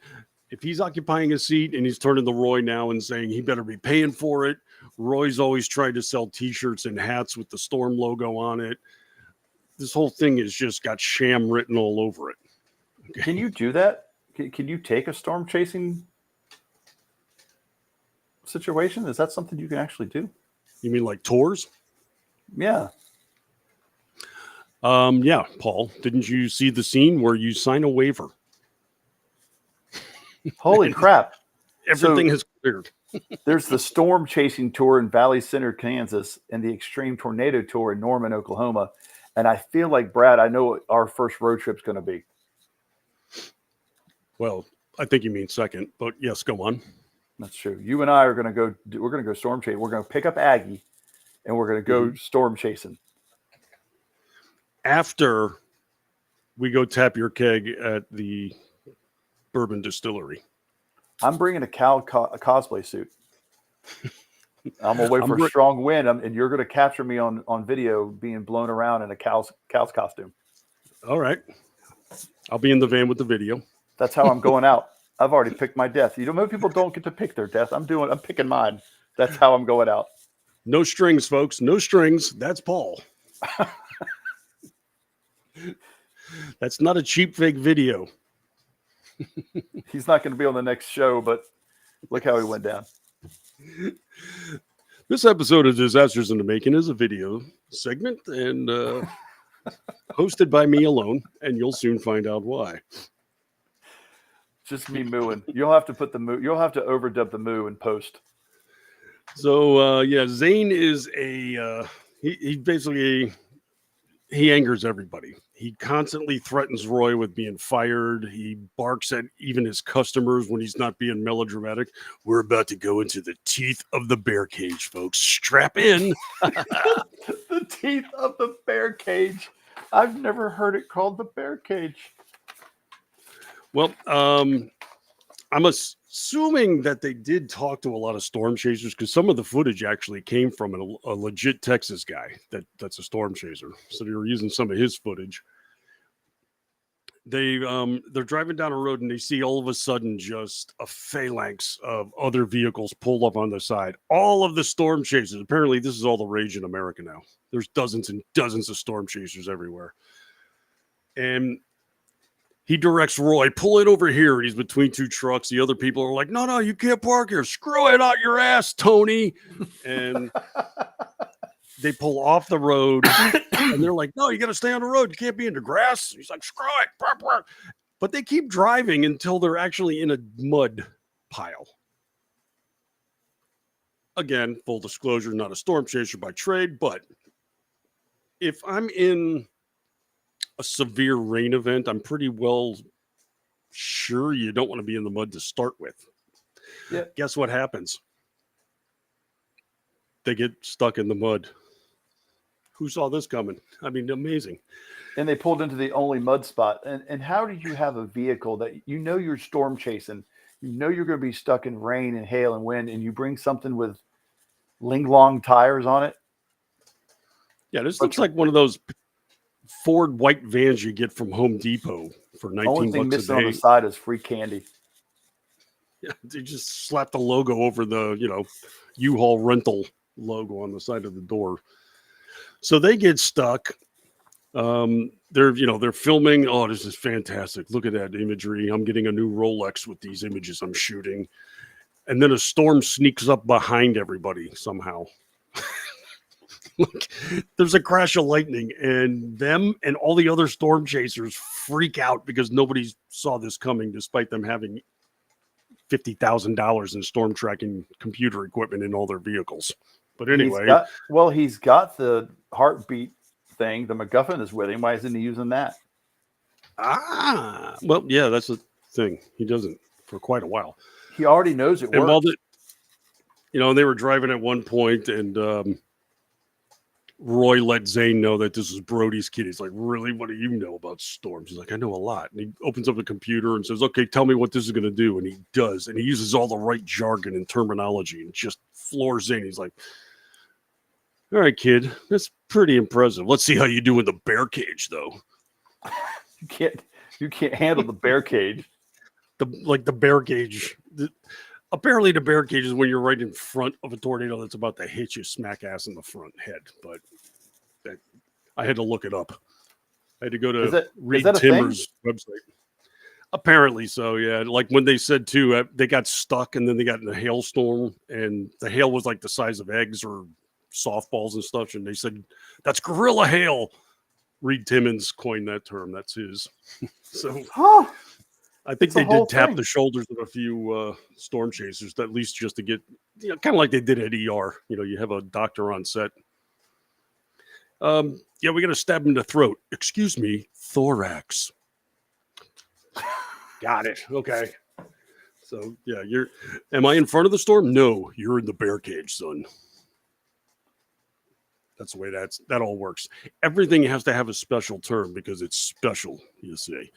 S3: If he's occupying a seat and he's turning to Roy now and saying he better be paying for it, Roy's always tried to sell T-shirts and hats with the Storm logo on it. This whole thing has just got sham written all over it.
S4: Okay. Can you do that? Can you take a storm chasing situation? Is that something you can actually do?
S3: You mean like tours?
S4: Yeah.
S3: Yeah, Paul. Didn't you see the scene where you sign a waiver?
S4: Holy crap.
S3: Everything has cleared.
S4: There's the storm chasing tour in Valley Center, Kansas, and the extreme tornado tour in Norman, Oklahoma. And I feel like, Brad, I know what our first road trip's going to be.
S3: Well, I think you mean second, but yes, go on.
S4: That's true. You and I are going to go, we're going to go storm chasing. We're going to pick up Aggie and we're going to go storm chasing.
S3: After we go tap your keg at the bourbon distillery.
S4: I'm bringing a cosplay suit. I'm going to wait for a strong wind, and you're going to capture me on video being blown around in a cow's costume.
S3: All right. I'll be in the van with the video.
S4: That's how I'm going out. I've already picked my death. You know, most people don't get to pick their death. I'm picking mine. That's how I'm going out.
S3: No strings, folks. No strings. That's Paul. That's not a cheap fake video.
S4: He's not going to be on the next show, but look how he went down.
S3: This episode of Disasters in the Making is a video segment and hosted by me alone, and you'll soon find out why.
S4: Just me mooing. You'll have to put the moo. You'll have to overdub the moo in post.
S3: So yeah, Zane is a he basically he angers everybody. He constantly threatens Roy with being fired. He barks at even his customers when he's not being melodramatic. We're about to go into the teeth of the bear cage, folks. Strap in.
S4: The teeth of the bear cage. I've never heard it called the bear cage.
S3: Well, I'm assuming that they did talk to a lot of storm chasers because some of the footage actually came from a legit Texas guy that's a storm chaser. So they were using some of his footage. They're driving down a road and they see all of a sudden just a phalanx of other vehicles pull up on the side. All of the storm chasers. Apparently, this is all the rage in America now. There's dozens and dozens of storm chasers everywhere. And he directs Roy, pull it over here. And he's between two trucks. The other people are like, no, you can't park here. Screw it out your ass, Tony. And they pull off the road. And they're like, no, you got to stay on the road. You can't be in the grass. He's like, screw it. But they keep driving until they're actually in a mud pile. Again, full disclosure, not a storm chaser by trade. But if I'm in a severe rain event, I'm pretty well sure you don't want to be in the mud to start with.
S4: Yeah.
S3: Guess what happens? They get stuck in the mud. Who saw this coming? I mean, amazing.
S4: And they pulled into the only mud spot. And how did you have a vehicle that you know you're storm chasing, you know you're going to be stuck in rain and hail and wind, and you bring something with Ling Long tires on it?
S3: Yeah, this looks like one of those Ford white vans you get from Home Depot for $19 a day.
S4: Only thing missing on the side is free candy.
S3: Yeah, they just slapped the logo over the, U-Haul rental logo on the side of the door. So they get stuck. They're filming. Oh, this is fantastic. Look at that imagery. I'm getting a new Rolex with these images I'm shooting. And then a storm sneaks up behind everybody somehow. Look, there's a crash of lightning, and them and all the other storm chasers freak out because nobody saw this coming, despite them having $50,000 in storm tracking computer equipment in all their vehicles. But anyway,
S4: he's got the heartbeat thing. The MacGuffin is with him. Why isn't he using that?
S3: Well, yeah, that's the thing. He doesn't for quite a while.
S4: He already knows it works.
S3: And they were driving at one point, and Roy let Zane know that this is Brody's kid. He's like, really? What do you know about storms? He's like, I know a lot. And he opens up the computer and says, okay, tell me what this is going to do. And he does. And he uses all the right jargon and terminology and just floors Zane. He's like, all right, kid, that's pretty impressive. Let's see how you do in the bear cage, though.
S4: You can't handle the bear cage.
S3: The bear cage. Apparently, the bear cage is when you're right in front of a tornado that's about to hit you smack ass in the front head. But I had to look it up. I had to go to Reed Timmer's website. Apparently so, yeah. Like when they said, too, they got stuck and then they got in a hailstorm. And the hail was like the size of eggs or softballs and stuff. And they said, that's gorilla hail. Reed Timmons coined that term. That's his. So... I think they did tap the shoulders of a few storm chasers, at least just to get, kind of like they did at ER. You have a doctor on set. Yeah, we got to stab him in the throat. Excuse me, thorax. Got it. Okay. So, yeah, am I in front of the storm? No, you're in the bear cage, son. That's the way that all works. Everything has to have a special term because it's special, you see.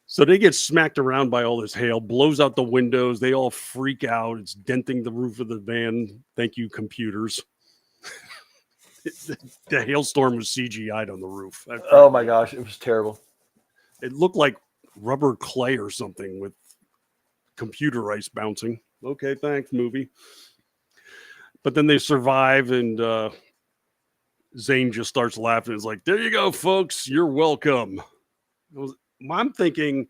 S3: So they get smacked around by all this hail, blows out the windows. They all freak out. It's denting the roof of the van. Thank you, computers. The hailstorm was CGI'd on the roof.
S4: Oh, my gosh. It was terrible.
S3: It looked like rubber clay or something with computer ice bouncing. Okay, thanks, movie. But then they survive, and Zane just starts laughing. It's like, there you go, folks. You're welcome. I'm thinking,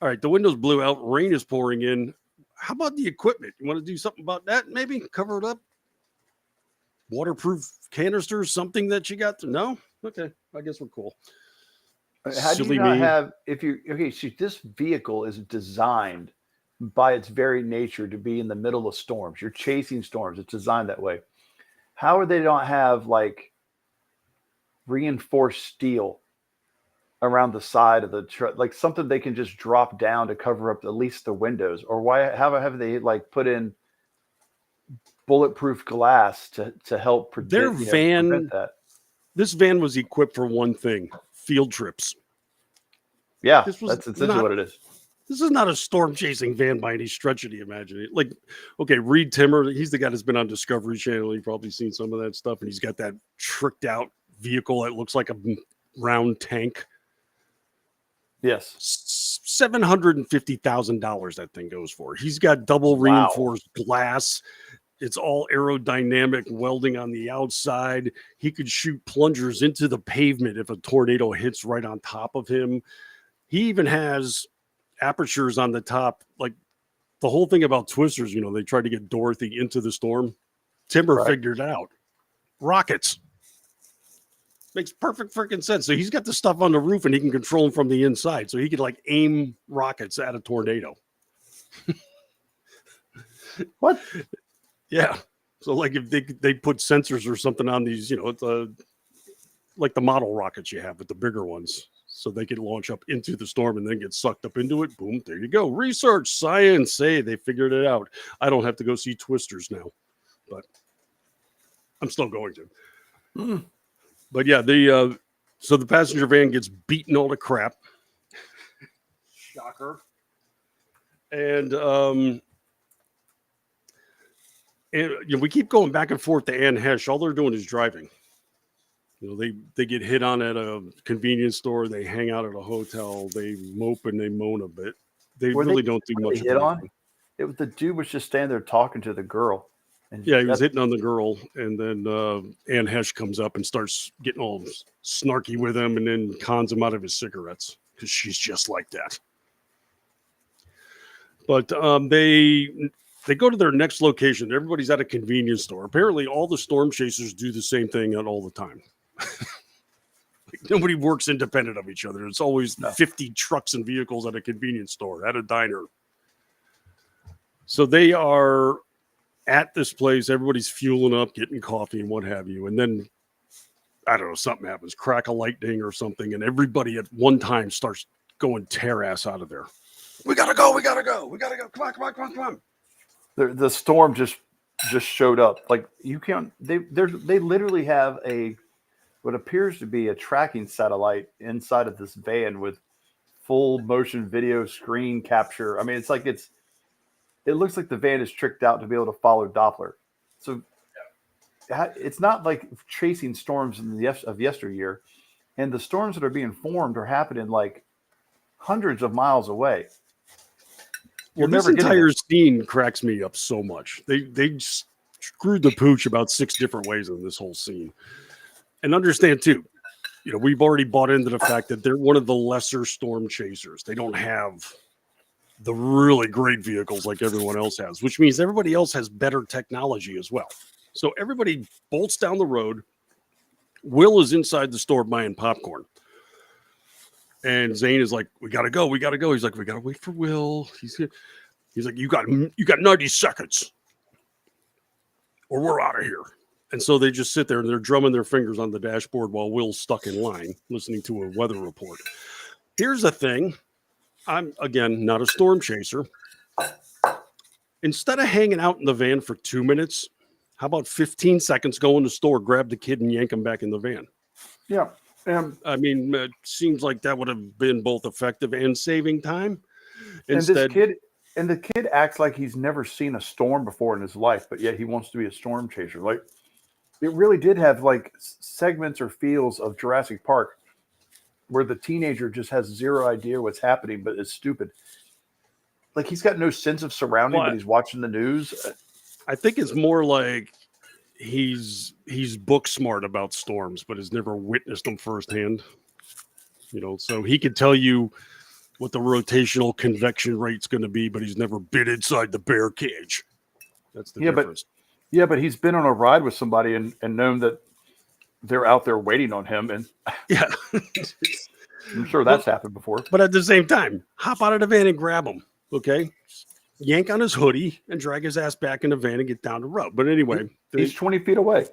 S3: all right, the windows blew out. Rain is pouring in. How about the equipment? You want to do something about that? Maybe cover it up? Waterproof canisters, something that you got to know? Okay, I guess we're cool.
S4: How do you not have, this vehicle is designed by its very nature to be in the middle of storms. You're chasing storms. It's designed that way. How are they don't have like reinforced steel around the side of the truck, like something they can just drop down to cover up at least the windows? Or why have they like put in bulletproof glass to help prevent that?
S3: This van was equipped for one thing: field trips.
S4: Yeah, that's essentially what it is.
S3: This is not a storm chasing van by any stretch of the imagination. Like, okay, Reed Timmer, he's the guy that's been on Discovery Channel. You've probably seen some of that stuff, and he's got that tricked out vehicle that looks like a round tank.
S4: Yes.
S3: $750,000 that thing goes for. He's got double reinforced glass. It's all aerodynamic welding on the outside. He could shoot plungers into the pavement if a tornado hits right on top of him. He even has apertures on the top. Like the whole thing about Twisters, they tried to get Dorothy into the storm. Timber figured it out. Rockets. Makes perfect freaking sense. So he's got the stuff on the roof and he can control them from the inside. So he could like aim rockets at a tornado.
S4: What?
S3: Yeah. So like if they put sensors or something on these, like the model rockets you have, but the bigger ones, so they can launch up into the storm and then get sucked up into it. Boom. There you go. Research, science. Hey, they figured it out. I don't have to go see Twisters now, but I'm still going to. But yeah, so the passenger van gets beaten all to crap. Shocker. And we keep going back and forth to Ann Hesh. All they're doing is driving. They get hit on at a convenience store. They hang out at a hotel. They mope and they moan a bit. They really don't do much.
S4: Hit on? It was the dude was just standing there talking to the girl.
S3: Yeah, he was hitting on the girl, and then Ann Hesh comes up and starts getting all snarky with him, and then cons him out of his cigarettes because she's just like that. But they go to their next location. Everybody's at a convenience store. Apparently, all the storm chasers do the same thing all the time. Nobody works independent of each other. It's always 50 trucks and vehicles at a convenience store, at a diner. So they are at this place. Everybody's fueling up, getting coffee and what have you. And then, I don't know, something happens, crack a lightning or something. And everybody at one time starts going tear ass out of there. We got to go. Come on.
S4: The storm just just showed up. Like you can't. They literally have what appears to be a tracking satellite inside of this van with full motion video screen capture. I mean, it looks like the van is tricked out to be able to follow Doppler. So it's not like chasing storms of yesteryear, and the storms that are being formed are happening like hundreds of miles away.
S3: Well, this entire scene cracks me up so much. They screwed the pooch about 6 different ways in this whole scene. And understand too, we've already bought into the fact that they're one of the lesser storm chasers. They don't have the really great vehicles like everyone else has, which means everybody else has better technology as well. So everybody bolts down the road. Will is inside the store buying popcorn. And Zane is like, we got to go. He's like, we got to wait for Will. He's like, you got 90 seconds or we're out of here. And so they just sit there and they're drumming their fingers on the dashboard while Will's stuck in line listening to a weather report. Here's the thing. I'm, again, not a storm chaser. Instead of hanging out in the van for 2 minutes, how about 15 seconds, go in the store, grab the kid and yank him back in the van?
S4: Yeah.
S3: I mean, it seems like that would have been both effective and saving time.
S4: Instead, and the kid acts like he's never seen a storm before in his life, but yet he wants to be a storm chaser. Like, it really did have like segments or feels of Jurassic Park where the teenager just has zero idea what's happening, but is stupid. Like, he's got no sense of surrounding, but he's watching the news.
S3: I think it's more like he's book smart about storms, but has never witnessed them firsthand. So he could tell you what the rotational convection rate's going to be, but he's never been inside the bear cage. That's the difference.
S4: But he's been on a ride with somebody and known that they're out there waiting on him. And
S3: yeah,
S4: I'm sure that's happened before.
S3: But at the same time, hop out of the van and grab him. Okay. Yank on his hoodie and drag his ass back in the van and get down the road. But anyway,
S4: he's 20 feet away.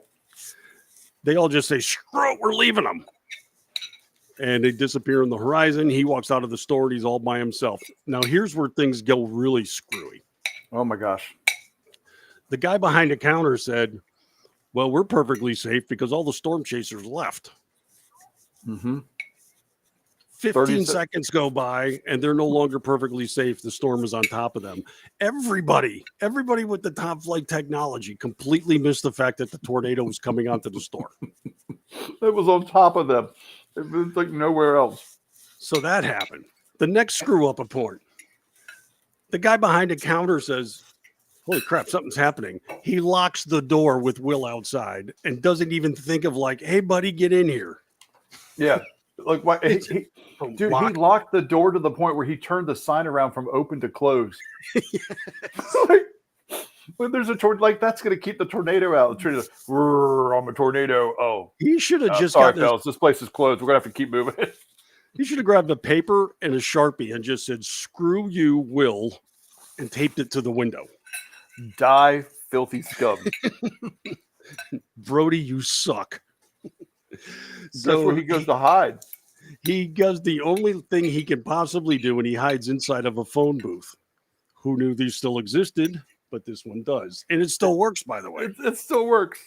S3: They all just say, screw it, we're leaving him. And they disappear on the horizon. He walks out of the store and he's all by himself. Now, here's where things go really screwy.
S4: Oh, my gosh.
S3: The guy behind the counter said, well, we're perfectly safe because all the storm chasers left.
S4: Mm-hmm.
S3: 15 seconds go by and they're no longer perfectly safe. The storm is on top of them. Everybody with the top flight technology completely missed the fact that the tornado was coming onto the store.
S4: It was on top of them. It was like nowhere else.
S3: So that happened. The next screw up report. The guy behind the counter says, holy crap, something's happening. He locks the door with Will outside and doesn't even think of like, hey, buddy, get in here.
S4: Yeah. Like, why? He locked the door to the point where he turned the sign around from open to close. Like, when there's a tornado, like, that's going to keep the tornado out. I'm a tornado. Oh,
S3: he should have just
S4: sorry, fellas. This place is closed. We're going to have to keep moving.
S3: He should have grabbed a paper and a Sharpie and just said, screw you, Will, and taped it to the window.
S4: Die, filthy scum.
S3: Brody, you suck.
S4: That's where he goes to hide.
S3: He does the only thing he can possibly do, and he hides inside of a phone booth. Who knew these still existed? But this one does. And it still works, by the way.
S4: It still works.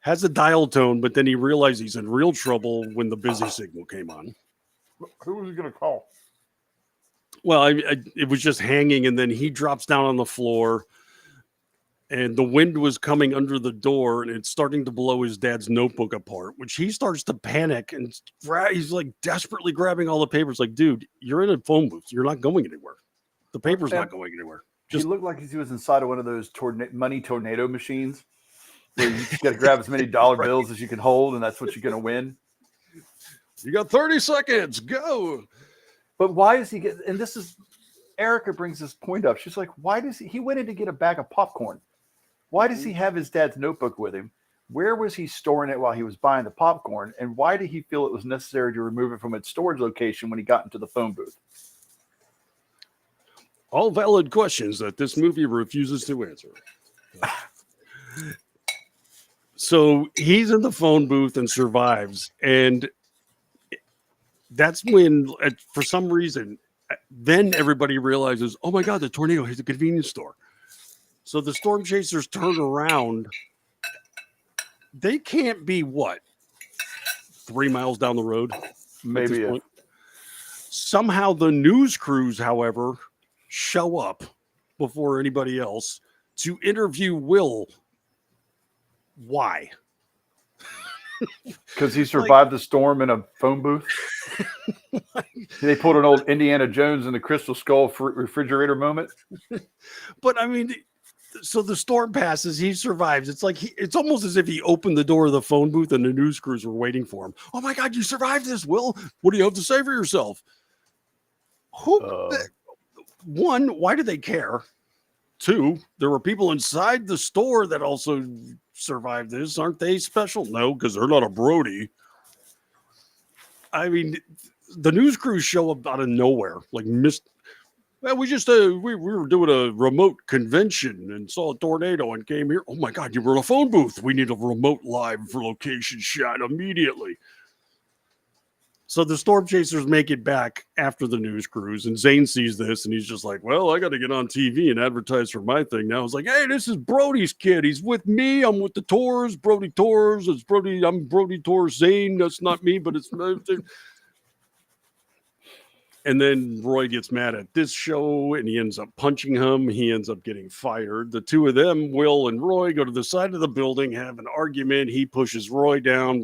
S3: Has a dial tone, but then he realized he's in real trouble when the busy signal came on.
S4: Who was he going to call?
S3: Well, it was just hanging, and then he drops down on the floor, and the wind was coming under the door, and it's starting to blow his dad's notebook apart, which he starts to panic, and he's like desperately grabbing all the papers. Like, dude, you're in a phone booth. You're not going anywhere. The paper's not going anywhere.
S4: He looked like he was inside of one of those money tornado machines where you got to grab as many dollar bills as you can hold, and that's what you're going to win.
S3: You got 30 seconds. Go.
S4: But why is he and this is, Erica brings this point up. She's like, why does he went in to get a bag of popcorn. Why does he have his dad's notebook with him? Where was he storing it while he was buying the popcorn? And why did he feel it was necessary to remove it from its storage location when he got into the phone booth?
S3: All valid questions that this movie refuses to answer. So he's in the phone booth and survives. And that's when, for some reason, then everybody realizes, oh my God, the tornado hit the convenience store. So the storm chasers turn around. They can't be 3 miles down the road at
S4: Maybe
S3: this point. Somehow the news crews, however, show up before anybody else to interview Will. Why?
S4: because he survived the storm in a phone booth. They pulled an old Indiana Jones and the Crystal Skull refrigerator moment.
S3: But I mean, so the storm passes, he survives. It's like it's almost as if he opened the door of the phone booth and the news crews were waiting for him. Oh my God, you survived this, Will. What do you have to say for yourself? One, why do they care? Two, there were people inside the store that also survived this. Aren't they special? No, because they're not a Brody. I mean, the news crews show up out of nowhere, like well, we just we were doing a remote convention and saw a tornado and came here. Oh my God, you were in a phone booth. We need a remote live location shot immediately. So the storm chasers make it back after the news crews, and Zane sees this and he's just like, well, I got to get on TV and advertise for my thing now. It's like, hey, this is Brody's kid. He's with me. I'm with the Tours, Brody Tours. It's Brody. I'm Brody Tours Zane. That's not me, but it's. And then Roy gets mad at this show and he ends up punching him. He ends up getting fired. The two of them, Will and Roy, go to the side of the building, have an argument. He pushes Roy down.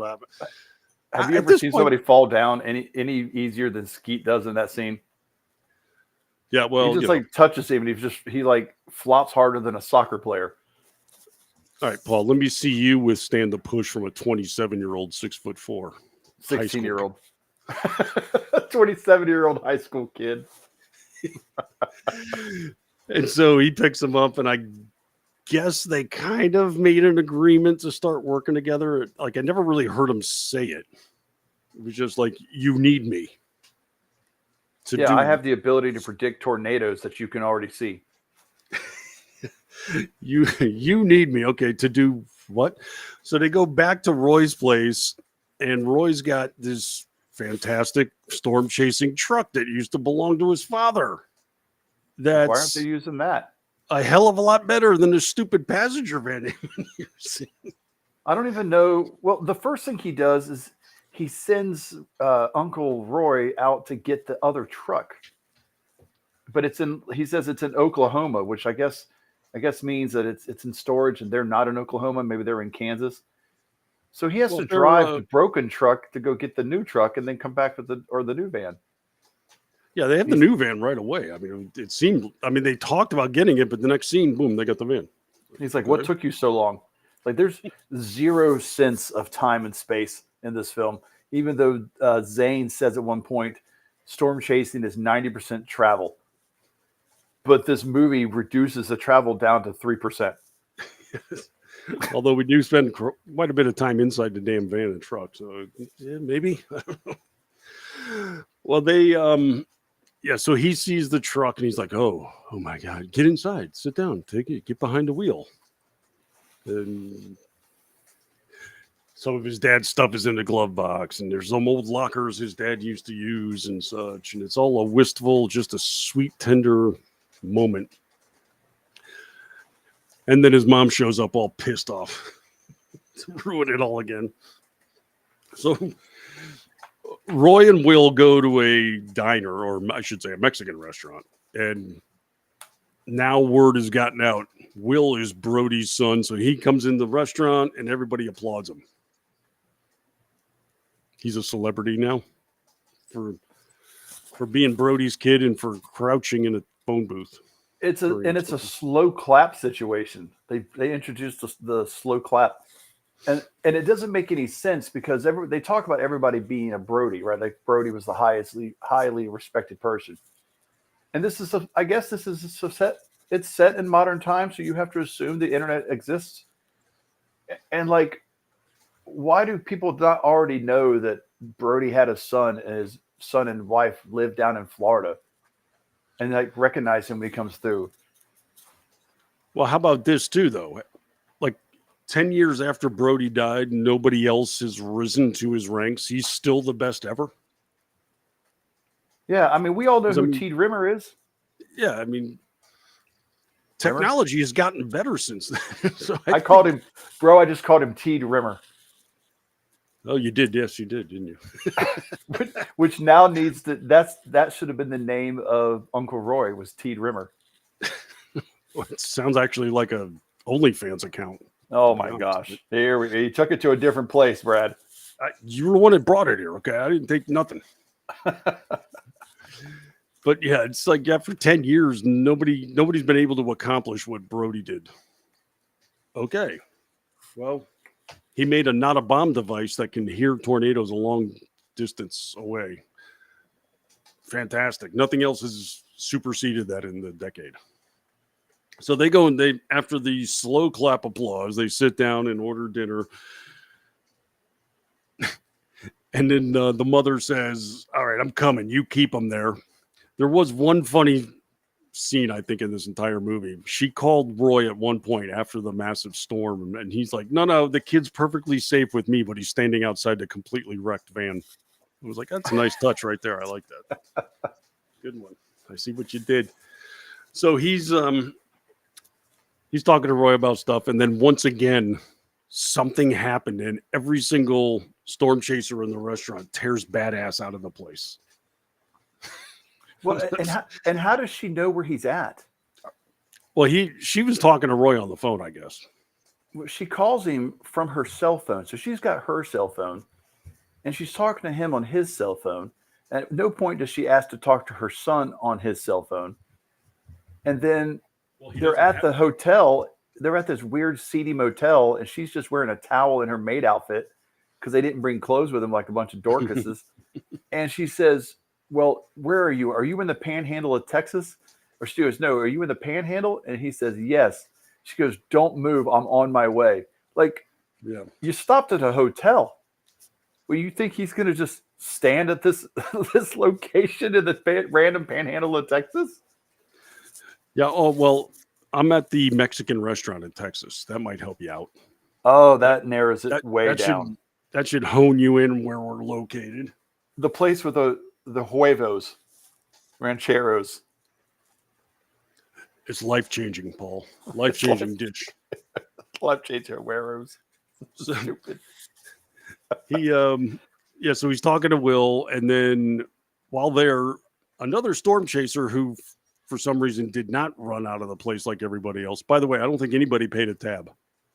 S4: Have you ever seen somebody fall down any easier than Skeet does in that scene?
S3: Yeah, well,
S4: he just touches him and he flops harder than a soccer player.
S3: All right, Paul, let me see you withstand the push from a 27-year-old, 6'4",
S4: 16-year-old. 27-year-old high school kid.
S3: And so he picks him up, and I guess they kind of made an agreement to start working together. Like, I never really heard him say it. It was just like, you need me.
S4: I have the ability to predict tornadoes that you can already see.
S3: You need me. Okay, to do what? So they go back to Roy's place, and Roy's got this fantastic storm chasing truck that used to belong to his father. Why
S4: aren't they using that?
S3: A hell of a lot better than the stupid passenger van.
S4: I don't even know. Well, the first thing he does is he sends Uncle Roy out to get the other truck, but he says it's in Oklahoma, which I guess means that it's in storage and they're not in Oklahoma. Maybe they're in Kansas. So he has to drive the broken truck to go get the new truck and then come back with the new van. Yeah,
S3: they have the new van right away. I mean, it seemed. I mean, they talked about getting it, but the next scene, boom, they got the van.
S4: He's like, "What took you so long?" Like, there's zero sense of time and space in this film. Even though Zane says at one point, storm chasing is 90% travel, but this movie reduces the travel down to 3%.
S3: Although we do spend quite a bit of time inside the damn van and truck, so yeah, maybe. Well, they so he sees the truck and he's like, oh my God, get inside, sit down, take it, get behind the wheel. And some of his dad's stuff is in the glove box, and there's some old lockers his dad used to use and such, and it's all a wistful, just a sweet, tender moment. And then his mom shows up all pissed off to ruin it all again. So Roy and Will go to a diner, or I should say a Mexican restaurant. And now word has gotten out. Will is Brody's son. So he comes in the restaurant and everybody applauds him. He's a celebrity now for being Brody's kid and for crouching in a phone booth.
S4: It's a slow clap situation. They introduced the slow clap, and it doesn't make any sense because they talk about everybody being a Brody, right? Like Brody was the highly respected person, and I guess this is set. It's set in modern times, so you have to assume the internet exists. And like, why do people not already know that Brody had a son and his son and wife lived down in Florida? And like recognize him when he comes through.
S3: Well, how about this too, though? Like 10 years after Brody died, nobody else has risen to his ranks. He's still the best ever.
S4: Yeah, I mean, we all know who Teed Rimmer is.
S3: Yeah, I mean, technology has gotten better since then. So
S4: I called him, bro. I just called him Teed Rimmer.
S3: Oh, you did. Yes, you did, didn't you?
S4: Which now needs to. That should have been the name of Uncle Roy. Was Teed Rimmer.
S3: Well, it sounds actually like a OnlyFans account.
S4: Oh my gosh! You took it to a different place, Brad.
S3: You were the one that brought it here. Okay, I didn't take nothing. But yeah, it's like after 10 years, nobody's been able to accomplish what Brody did. Okay, well, he made a not a bomb device that can hear tornadoes a long distance away. Fantastic. Nothing else has superseded that in the decade. So they go and after the slow clap applause, they sit down and order dinner. And then the mother says, "All right, I'm coming. You keep them there." There was one funny scene, I think, in this entire movie. She called Roy at one point after the massive storm, and he's like, no, the kid's perfectly safe with me, but he's standing outside the completely wrecked van. I was like, that's a nice touch right there. I like that. Good one. I see what you did. So he's talking to Roy about stuff, and then once again, something happened, and every single storm chaser in the restaurant tears badass out of the place.
S4: Well, and how does she know where he's at?
S3: Well, she was talking to Roy on the phone, I guess.
S4: Well, she calls him from her cell phone, so she's got her cell phone, and she's talking to him on his cell phone. And at no point does she ask to talk to her son on his cell phone. And then they're at the hotel. They're at this weird seedy motel, and she's just wearing a towel in her maid outfit because they didn't bring clothes with them like a bunch of Dorcases. And she says, "Well, where are you? Are you in the panhandle of Texas?" Or she goes, "No, are you in the panhandle?" And he says, "Yes." She goes, "Don't move. I'm on my way." Like,
S3: yeah,
S4: you stopped at a hotel. Well, you think he's going to just stand at this this location in the random panhandle of Texas?
S3: Yeah. Oh, well, I'm at the Mexican restaurant in Texas. That might help you out.
S4: Oh, that narrows it way down.
S3: That should hone you in where we're located.
S4: The place with the huevos, rancheros.
S3: It's life-changing, Paul. Life-changing dish.
S4: Life-changing huevos.
S3: So,
S4: Stupid.
S3: So he's talking to Will, and then while there, another storm chaser who, for some reason, did not run out of the place like everybody else. By the way, I don't think anybody paid a tab.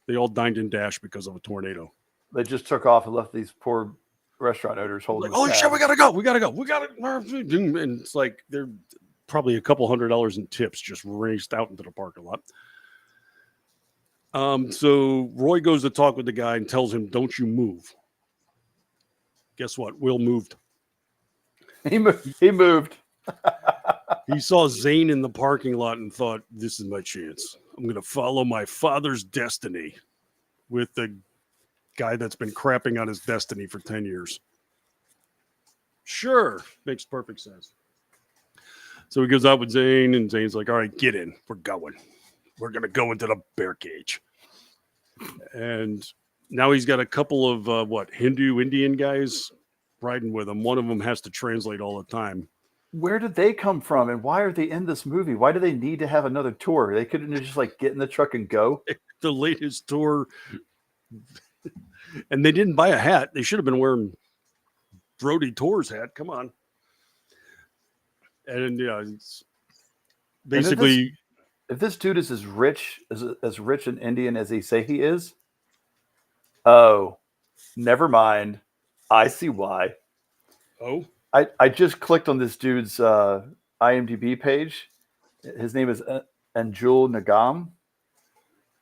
S3: They all dined and dashed because of a tornado.
S4: They just took off and left these poor restaurant owners holding.
S3: Like, holy shit, we gotta go. And it's like they're probably a couple $100 in tips just raced out into the parking lot. So Roy goes to talk with the guy and tells him, "Don't you move." Guess what? Will moved.
S4: He moved.
S3: He saw Zane in the parking lot and thought, "This is my chance. I'm going to follow my father's destiny with the guy that's been crapping on his destiny for 10 years. Sure. Makes perfect sense. So he goes out with Zane, and Zane's like, "All right, get in. We're going. We're going to go into the bear cage." And now he's got a couple of, Hindu Indian guys riding with him. One of them has to translate all the time.
S4: Where did they come from, and why are they in this movie? Why do they need to have another tour? They couldn't just get in the truck and go.
S3: The latest tour. And they didn't buy a hat. They should have been wearing Brody Tour's hat. Come on. And yeah, it's basically,
S4: if this dude is as rich an Indian as they say he is, oh, never mind. I see why.
S3: Oh,
S4: I just clicked on this dude's IMDb page. His name is Anjul Nagam.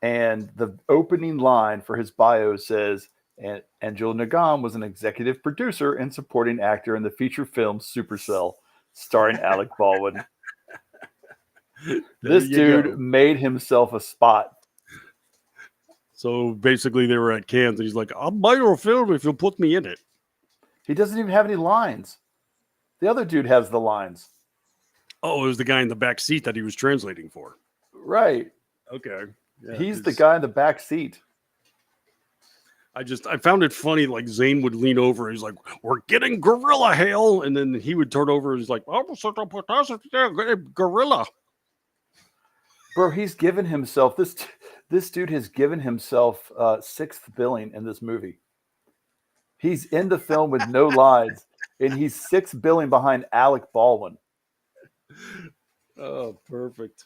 S4: And the opening line for his bio says, Anjul Nagam was an executive producer and supporting actor in the feature film Supercell, starring Alec Baldwin. This dude made himself a spot.
S3: So basically they were at Cannes, and he's like, "I'll buy your film if you'll put me in it."
S4: He doesn't even have any lines. The other dude has the lines.
S3: Oh, it was the guy in the back seat that he was translating for.
S4: Right.
S3: Okay. Yeah,
S4: he's the guy in the back seat.
S3: I found it funny. Like Zane would lean over. He's like, "We're getting gorilla hail," and then he would turn over and he's like, "Oh, gorilla."
S4: Bro, he's given himself this dude has given himself sixth billing in this movie. He's in the film with no lines, and he's sixth billing behind Alec Baldwin.
S3: Oh, perfect.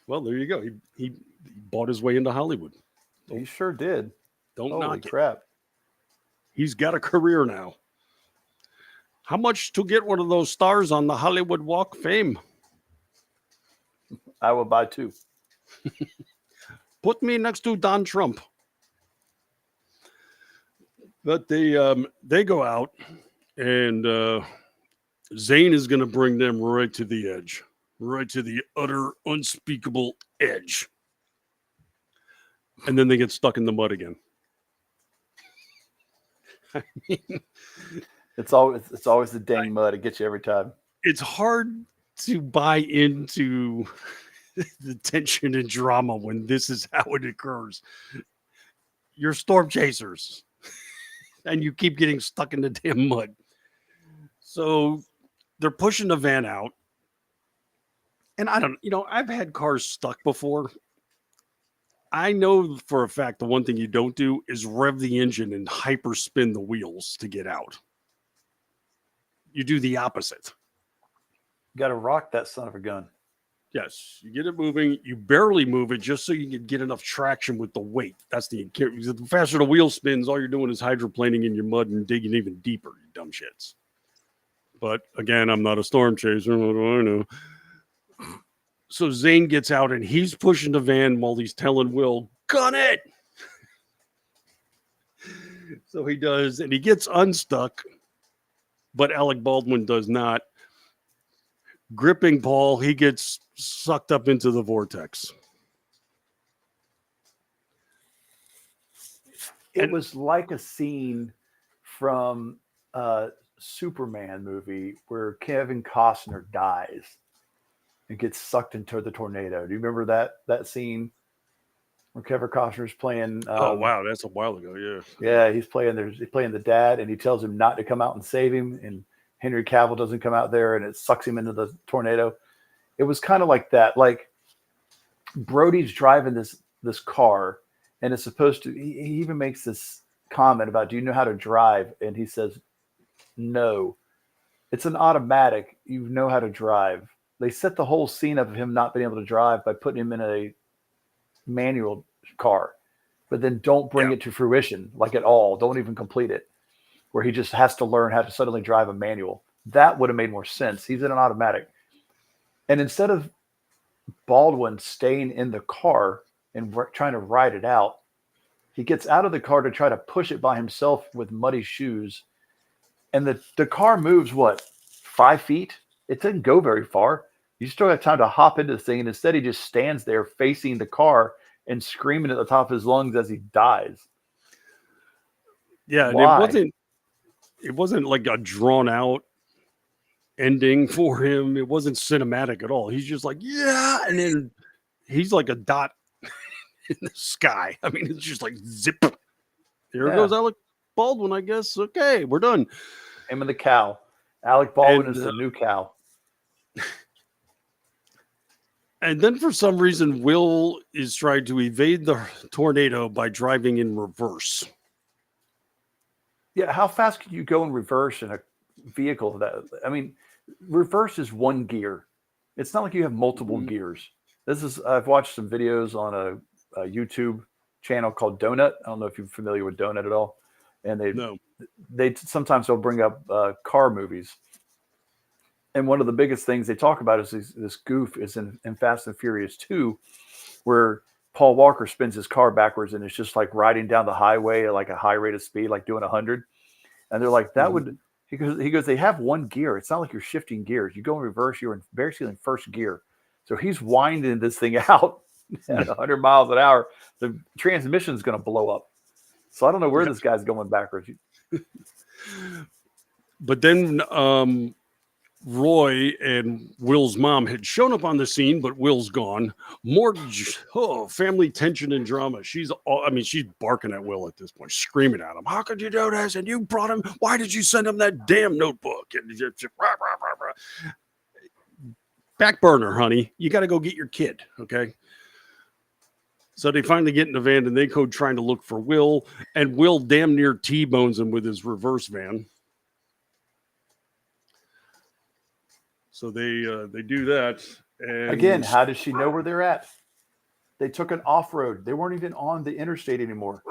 S3: Well, there you go. He bought his way into Hollywood.
S4: He sure did.
S3: Don't
S4: Holy
S3: knock it.
S4: crap.
S3: He's got a career now. How much to get one of those stars on the Hollywood Walk of Fame?
S4: I will buy 2.
S3: Put me next to Don Trump. But they go out, and Zane is going to bring them right to the edge, right to the utter unspeakable edge. And then they get stuck in the mud again. I mean,
S4: it's always the dang mud. It gets you every time.
S3: It's hard to buy into the tension and drama when this is how it occurs. You're storm chasers, and you keep getting stuck in the damn mud. So they're pushing the van out. And I've had cars stuck before. I know for a fact the one thing you don't do is rev the engine and hyper spin the wheels to get out. You do the opposite.
S4: You got to rock that son of a gun.
S3: Yes, you get it moving. You barely move it just so you can get enough traction with the weight. That's the faster the wheel spins, all you're doing is hydroplaning in your mud and digging even deeper, you dumb shits. But again, I'm not a storm chaser. What do I know? So Zane gets out and he's pushing the van while he's telling Will, gun it. So he does, and he gets unstuck, but Alec Baldwin does not. Gripping Paul, he gets sucked up into the vortex.
S4: It was like a scene from a Superman movie where Kevin Costner dies and gets sucked into the tornado. Do you remember that scene where Kevin Costner's playing?
S3: Oh wow, that's a while ago. Yeah,
S4: yeah, he's playing the dad, and he tells him not to come out and save him, and Henry Cavill doesn't come out there, and it sucks him into the tornado. It was kind of like that. Like Brody's driving this car, and it's supposed to. He even makes this comment about, "Do you know how to drive?" And he says, "No, it's an automatic. You know how to drive." They set the whole scene up of him not being able to drive by putting him in a manual car, but then don't bring it to fruition, like at all. Don't even complete it, where he just has to learn how to suddenly drive a manual. That would have made more sense. He's in an automatic. And instead of Baldwin staying in the car and trying to ride it out, he gets out of the car to try to push it by himself with muddy shoes. And the car moves, 5 feet? It didn't go very far. You still have time to hop into this thing, and instead he just stands there facing the car and screaming at the top of his lungs as he dies.
S3: Yeah, and it wasn't like a drawn out ending for him. It wasn't cinematic at all. He's just like, yeah, and then he's like a dot in the sky. I mean, it's just like zip. There goes Alec Baldwin, I guess. Okay, we're done.
S4: Him and the cow. Alec Baldwin is the new cow.
S3: And then for some reason, Will is trying to evade the tornado by driving in reverse.
S4: Yeah, how fast can you go in reverse in a vehicle? I mean, reverse is one gear. It's not like you have multiple gears. I've watched some videos on a YouTube channel called Donut. I don't know if you're familiar with Donut at all. And they sometimes they'll bring up car movies. And one of the biggest things they talk about is this goof is in Fast and Furious 2, where Paul Walker spins his car backwards and it's just like riding down the highway at like a high rate of speed, like doing 100. And they're like, that would, he goes, they have one gear. It's not like you're shifting gears. You go in reverse, you're basically in first gear. So he's winding this thing out at 100 miles an hour. The transmission is going to blow up. So I don't know where this guy's going backwards.
S3: But then Roy and Will's mom had shown up on the scene, but Will's gone. More family tension and drama. She's barking at Will at this point, screaming at him. How could you do this? And you brought him. Why did you send him that damn notebook? And back burner, honey. You got to go get your kid. Okay. So they finally get in the van and they go trying to look for Will, and Will damn near T-bones him with his reverse van. So they do that. And
S4: Again, how does she know where they're at? They took an off-road. They weren't even on the interstate anymore.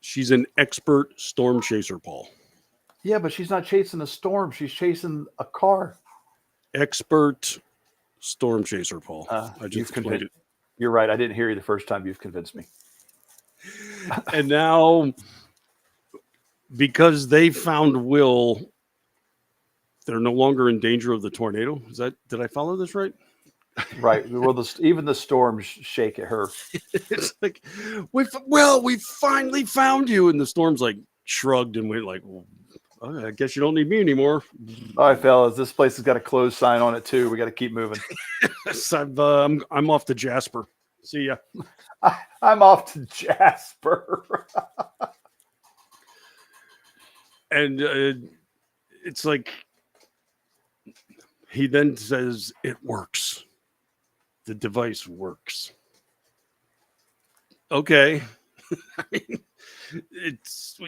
S3: she's an expert storm chaser, Paul.
S4: Yeah, but she's not chasing a storm. She's chasing a car.
S3: Expert storm chaser, Paul. I just
S4: You've
S3: explained
S4: convinced.
S3: it.
S4: You're right. I didn't hear you the first time. You've convinced me.
S3: And now, because they found Will, they're no longer in danger of the tornado. Did I follow this right?
S4: Right. Well, even the storms shake at her.
S3: It's like, we finally found you. And the storm's like shrugged and went like, well, I guess you don't need me anymore.
S4: All right, fellas, this place has got a closed sign on it too. We got to keep moving.
S3: So I'm off to Jasper. See ya.
S4: I'm off to Jasper.
S3: And it's like, he then says it works. The device works. Okay. I mean,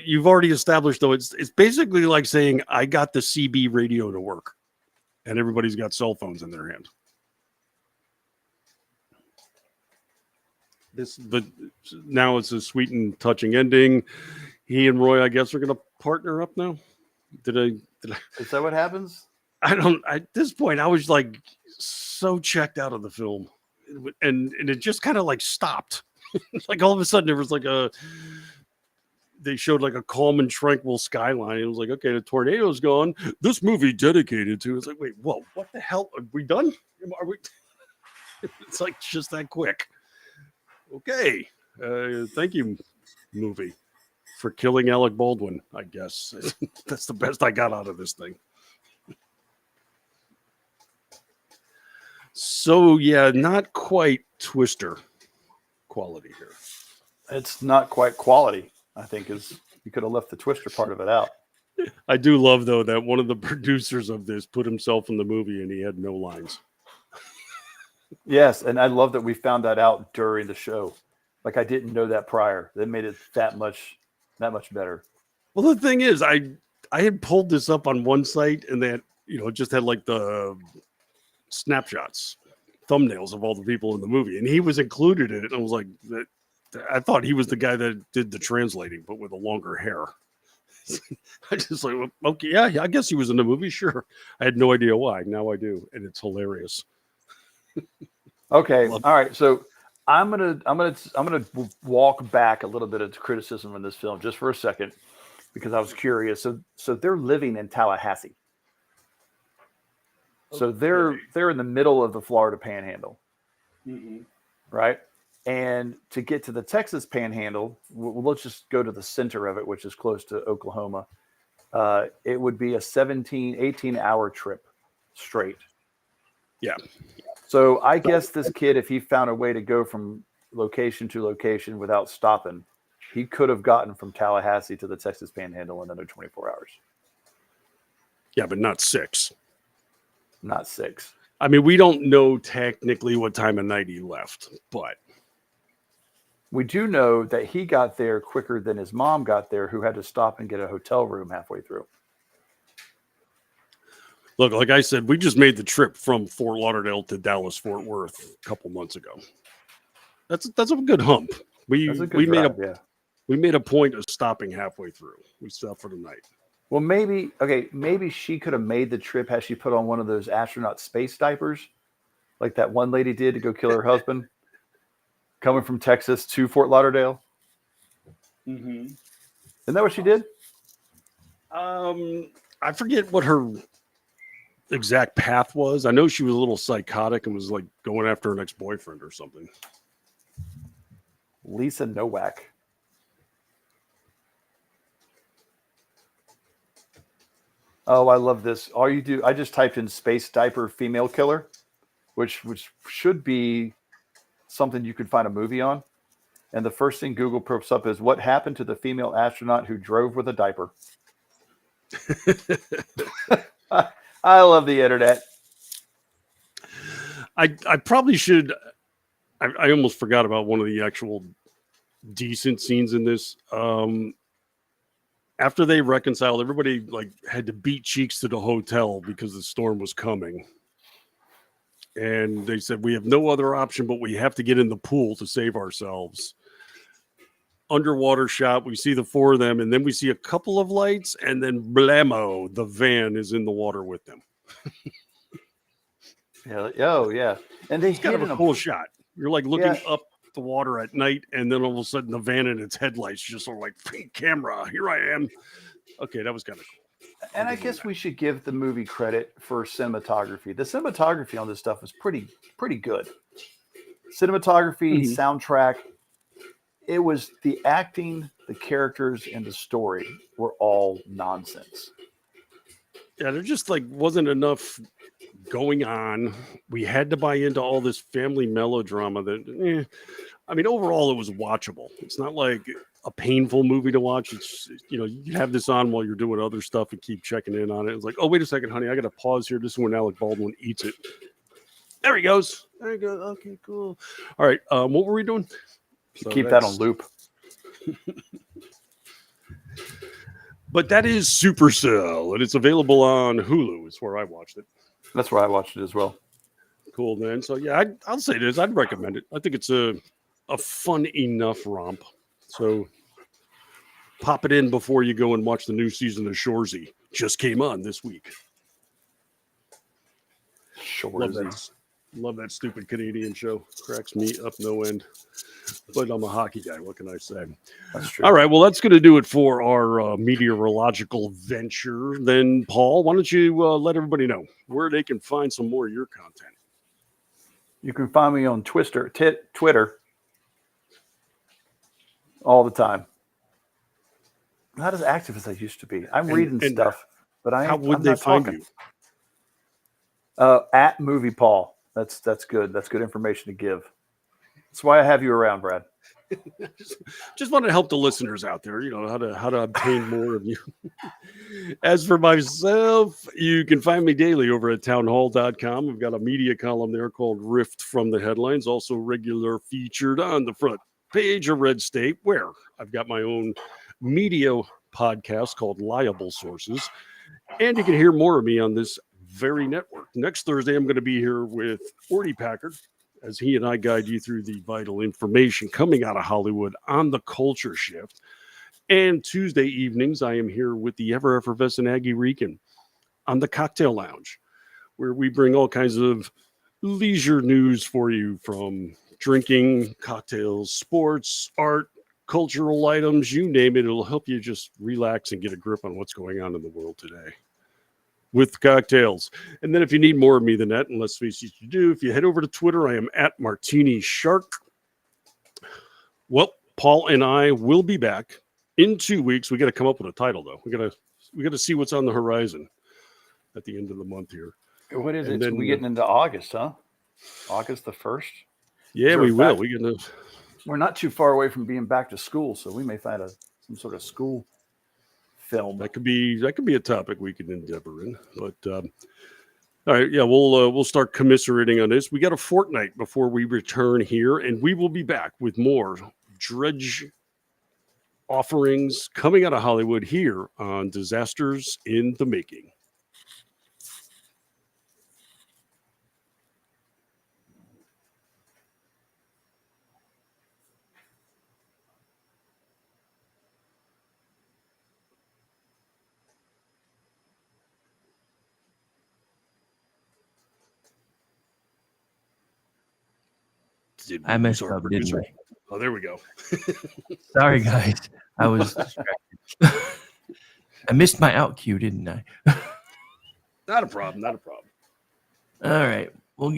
S3: you've already established, though, it's basically like saying I got the CB radio to work, and everybody's got cell phones in their hand. But now it's a sweet and touching ending. He and Roy, I guess, are going to partner up now. Did I?
S4: Is that what happens?
S3: At this point, I was like so checked out of the film, and it just kind of like stopped. Like all of a sudden, there was like they showed like a calm and tranquil skyline. It was like, okay, the tornado's gone. This movie dedicated to. It's like, wait, whoa, what the hell? Are we done? Are we? It's like just that quick. Okay, thank you, movie, for killing Alec Baldwin. I guess that's the best I got out of this thing. So yeah, not quite Twister quality here.
S4: It's not quite quality. I think you could have left the Twister part of it out.
S3: I do love though that one of the producers of this put himself in the movie and he had no lines.
S4: Yes, and I love that we found that out during the show. Like I didn't know that prior. That made it that much better.
S3: Well, the thing is, I had pulled this up on one site and that just had like the snapshots, thumbnails of all the people in the movie, and he was included in it. And I was like, I thought he was the guy that did the translating, but with a longer hair. I just like, well, okay, yeah, I guess he was in the movie. Sure, I had no idea why. Now I do, and it's hilarious.
S4: Okay, all right. So I'm gonna walk back a little bit of criticism in this film just for a second because I was curious. So they're living in Tallahassee. So they're in the middle of the Florida Panhandle, right? And to get to the Texas Panhandle, let's just go to the center of it, which is close to Oklahoma. It would be a 18-hour trip straight.
S3: Yeah.
S4: So I guess this kid, if he found a way to go from location to location without stopping, he could have gotten from Tallahassee to the Texas Panhandle in under 24 hours.
S3: Yeah, but not 6.
S4: Not 6.
S3: I mean, we don't know technically what time of night he left, but
S4: we do know that he got there quicker than his mom got there, who had to stop and get a hotel room halfway through.
S3: Look, like I said, we just made the trip from Fort Lauderdale to Dallas-Fort Worth a couple months ago. That's a good hump. We made a point of stopping halfway through. We stopped for the night.
S4: Well, maybe she could have made the trip had she put on one of those astronaut space diapers, like that one lady did to go kill her husband, coming from Texas to Fort Lauderdale. Mm-hmm. Isn't that what she did?
S3: I forget what her exact path was. I know she was a little psychotic and was like going after an ex-boyfriend or something.
S4: Lisa Nowak. Oh, I love this. All you do, I just typed in space diaper female killer, which should be something you could find a movie on. And the first thing Google pops up is what happened to the female astronaut who drove with a diaper.
S3: I
S4: I love the internet.
S3: I probably should. I almost forgot about one of the actual decent scenes in this. After they reconciled, everybody like had to beat cheeks to the hotel because the storm was coming. And they said, we have no other option, but we have to get in the pool to save ourselves. Underwater shot, we see the four of them, and then we see a couple of lights, and then blammo, the van is in the water with them.
S4: Yeah. Oh, yeah. And they
S3: It's kind of a cool shot. You're like looking up the water at night, and then all of a sudden the van and its headlights just sort of like, pink camera, here I am. Okay, that was kind of cool.
S4: And I guess we should give the movie credit for cinematography. The cinematography on this stuff was pretty good. Cinematography, soundtrack. It was the acting, the characters, and the story were all nonsense.
S3: Yeah, there just like wasn't enough going on. We had to buy into all this family melodrama that, I mean, overall it was watchable. It's not like a painful movie to watch. It's, you can have this on while you're doing other stuff and keep checking in on it. It's like, oh, wait a second, honey, I got to pause here. This is when Alec Baldwin eats it. There he goes. There you go. Okay, cool. All right. What were we doing? So
S4: keep that on loop.
S3: But that is Supercell, and it's available on Hulu. It's where I watched it.
S4: That's where I watched it as well.
S3: Cool, man. So yeah, I'll say this. I'd recommend it. I think it's a fun enough romp. So pop it in before you go and watch the new season of Shoresy. Just came on this week.
S4: Shoresy.
S3: Love that stupid Canadian show. Cracks me up no end. But I'm a hockey guy. What can I say?
S4: That's true.
S3: All right. Well, that's going to do it for our meteorological venture. Then, Paul, why don't you let everybody know where they can find some more of your content?
S4: You can find me on Twitter all the time. Not as active as I used to be. I'm reading stuff, but
S3: how would they find you?
S4: At Movie Paul. That's good. That's good information to give. That's why I have you around, Brad.
S3: just want to help the listeners out there, how to obtain more of you. As for myself, you can find me daily over at townhall.com. We've got a media column there called Rift from the Headlines, also regular featured on the front page of Red State, where I've got my own media podcast called Liable Sources. And you can hear more of me on this very network. Next Thursday, I'm going to be here with Orty Packard as he and I guide you through the vital information coming out of Hollywood on the culture shift. And Tuesday evenings, I am here with the ever-effervescent Aggie Rican on the Cocktail Lounge, where we bring all kinds of leisure news for you, from drinking, cocktails, sports, art, cultural items, you name it. It'll help you just relax and get a grip on what's going on in the world today with cocktails. And then if you need more of me than that, and let's face it, you do, if you head over to Twitter, I am at Martini Shark. Well, Paul and I will be back in 2 weeks. We got to come up with a title, though. We got to see what's on the horizon at the end of the month here.
S4: What is it? We getting into August, huh? August the 1st?
S3: Yeah, we will.
S4: We're not too far away from being back to school, so we may find some sort of school film.
S3: That could be a topic we could endeavor in. But all right, yeah, we'll start commiserating on this. We got a fortnight before we return here, and we will be back with more Dredge offerings coming out of Hollywood here on Disasters in the Making.
S5: I messed up, didn't I?
S3: Oh, there we go.
S5: Sorry, guys. I was distracted. I missed my out cue, didn't I?
S3: Not a problem.
S5: All right.